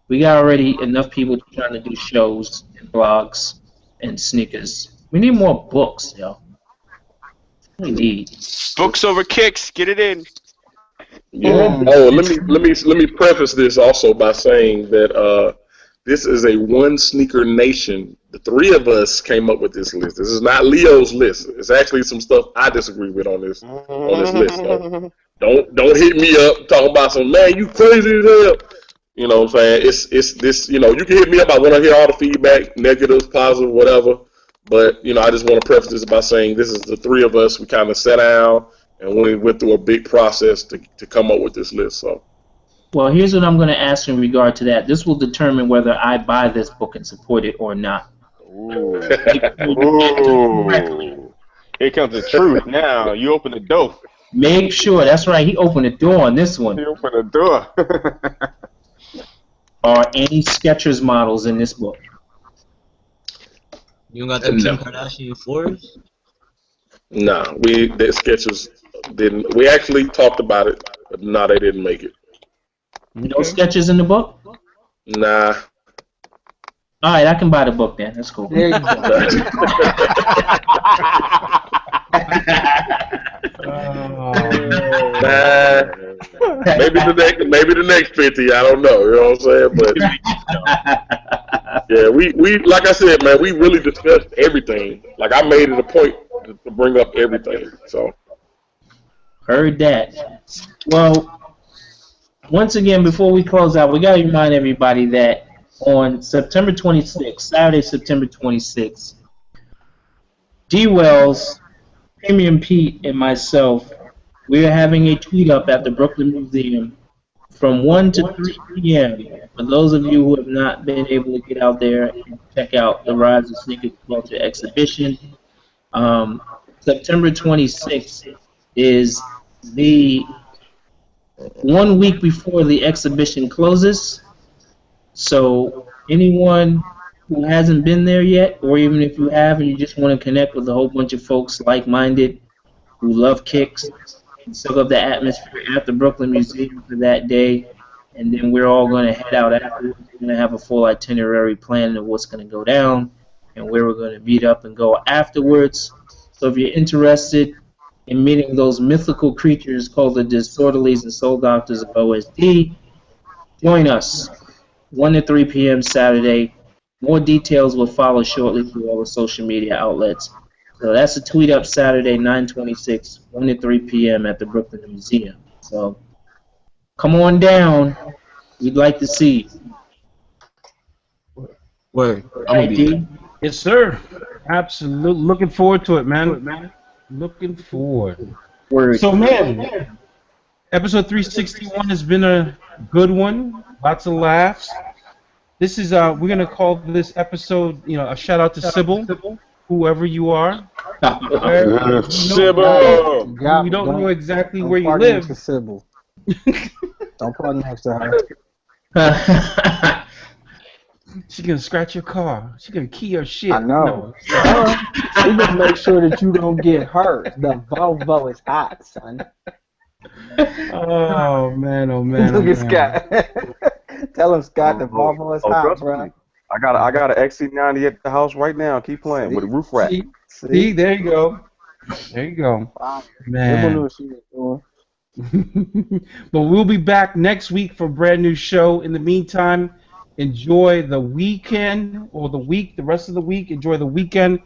Speaker 3: We got already enough people trying to do shows and blogs and sneakers. We need more books, yo. We need
Speaker 6: Books over kicks. Get it in.
Speaker 8: Yeah. Oh, let me preface this also by saying that this is a One Sneaker Nation. The three of us came up with this list. This is not Leo's list. It's actually some stuff I disagree with on this list. So don't hit me up talking about some, man, you crazy as hell. You know what I'm saying? It's this, you know, you can hit me up. I want to hear all the feedback, negatives, positive, whatever. But, you know, I just want to preface this by saying this is the three of us. We kind of sat down and we went through a big process to come up with this list. So,
Speaker 3: well, here's what I'm going to ask in regard to that. This will determine whether I buy this book and support it or not.
Speaker 7: Ooh. Here comes the truth now. You open the door.
Speaker 3: Make sure. That's right. He opened the door on this one.
Speaker 7: He opened the door.
Speaker 3: Are any Skechers models in this book?
Speaker 2: You got the Kim Kardashian floors?
Speaker 8: Nah, the Skechers didn't. We actually talked about it, but nah, they didn't make it.
Speaker 3: No Skechers in the book?
Speaker 8: Nah.
Speaker 3: All right, I can buy the book then. That's cool.
Speaker 5: There you go.
Speaker 8: Nah. Maybe the next 50. I don't know. You know what I'm saying? But yeah, we like I said, man, we really discussed everything. Like I made it a point to bring up everything. So
Speaker 3: heard that. Well, once again, before we close out, we gotta remind everybody that On September 26th, Saturday, September 26th, D Wells, Premium Pete, and myself, we are having a tweet up at the Brooklyn Museum from 1 to 3 p.m. For those of you who have not been able to get out there and check out the Rise of Sneaker Culture exhibition, September 26th is the 1 week before the exhibition closes. So anyone who hasn't been there yet, or even if you have and you just want to connect with a whole bunch of folks like-minded who love kicks and soak up the atmosphere at the Brooklyn Museum for that day, and then we're all going to head out afterwards. We're going to have a full itinerary plan of what's going to go down and where we're going to meet up and go afterwards. So if you're interested in meeting those mythical creatures called the Disorderlies and Soul Doctors of OSD, join us 1 to 3 p.m. Saturday. More details will follow shortly through all the social media outlets. So that's a tweet up Saturday, 9/26, 1 to 3 p.m. at the Brooklyn Museum. So come on down. We'd like to see you.
Speaker 2: Word. I'm gonna be there.
Speaker 1: Yes, sir. Absolutely. Looking forward to it, man. Looking forward.
Speaker 3: Word.
Speaker 1: So, man, episode 361 has been a good one. Lots of laughs. This is we're gonna call this episode, a shout out to Sybil, whoever you are.
Speaker 8: Sybil.
Speaker 1: We don't know exactly where you
Speaker 5: park
Speaker 1: live.
Speaker 5: next to Sybil. Don't park next to her.
Speaker 1: She's gonna scratch your car. She's gonna key your shit.
Speaker 5: I know. She gonna make sure that you don't get hurt. The Volvo is hot, son.
Speaker 1: Oh man, oh man.
Speaker 5: Look
Speaker 1: oh,
Speaker 5: at
Speaker 1: man.
Speaker 5: Scott. Tell him, Scott, the Volvo is hot,
Speaker 9: trust
Speaker 5: bro.
Speaker 9: me. I got an XC90 at the house right now. Keep playing with a roof rack.
Speaker 1: See, there you go. There you go.
Speaker 5: Wow.
Speaker 1: Man.
Speaker 5: Sybil knew what she was doing.
Speaker 1: But we'll be back next week for a brand new show. In the meantime, enjoy the weekend or the rest of the week. Enjoy the weekend.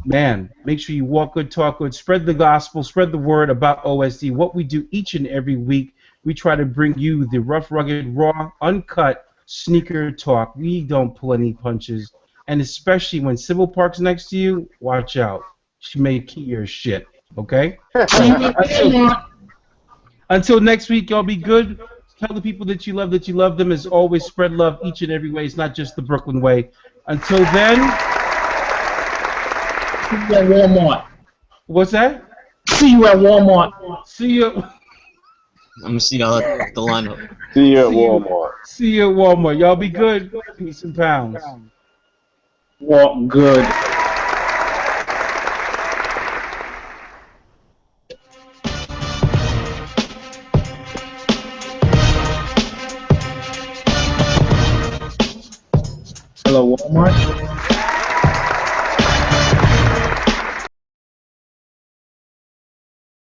Speaker 1: Man, make sure you walk good, talk good, spread the gospel, spread the word about OSD. What we do each and every week, we try to bring you the rough, rugged, raw, uncut sneaker talk. We don't pull any punches. And especially when Sybil parks next to you, watch out. She may key your shit, okay? Until next week, y'all be good. Tell the people that you love them. As always, spread love each and every way. It's not just the Brooklyn way. Until then,
Speaker 3: See you at Walmart.
Speaker 1: what's that?
Speaker 3: See you at Walmart.
Speaker 1: See you.
Speaker 2: I'm gonna see y'all at the lineup.
Speaker 7: See you at Walmart.
Speaker 1: See you at Walmart. Y'all be good. Peace and pounds.
Speaker 3: Walk good. Hello, Walmart.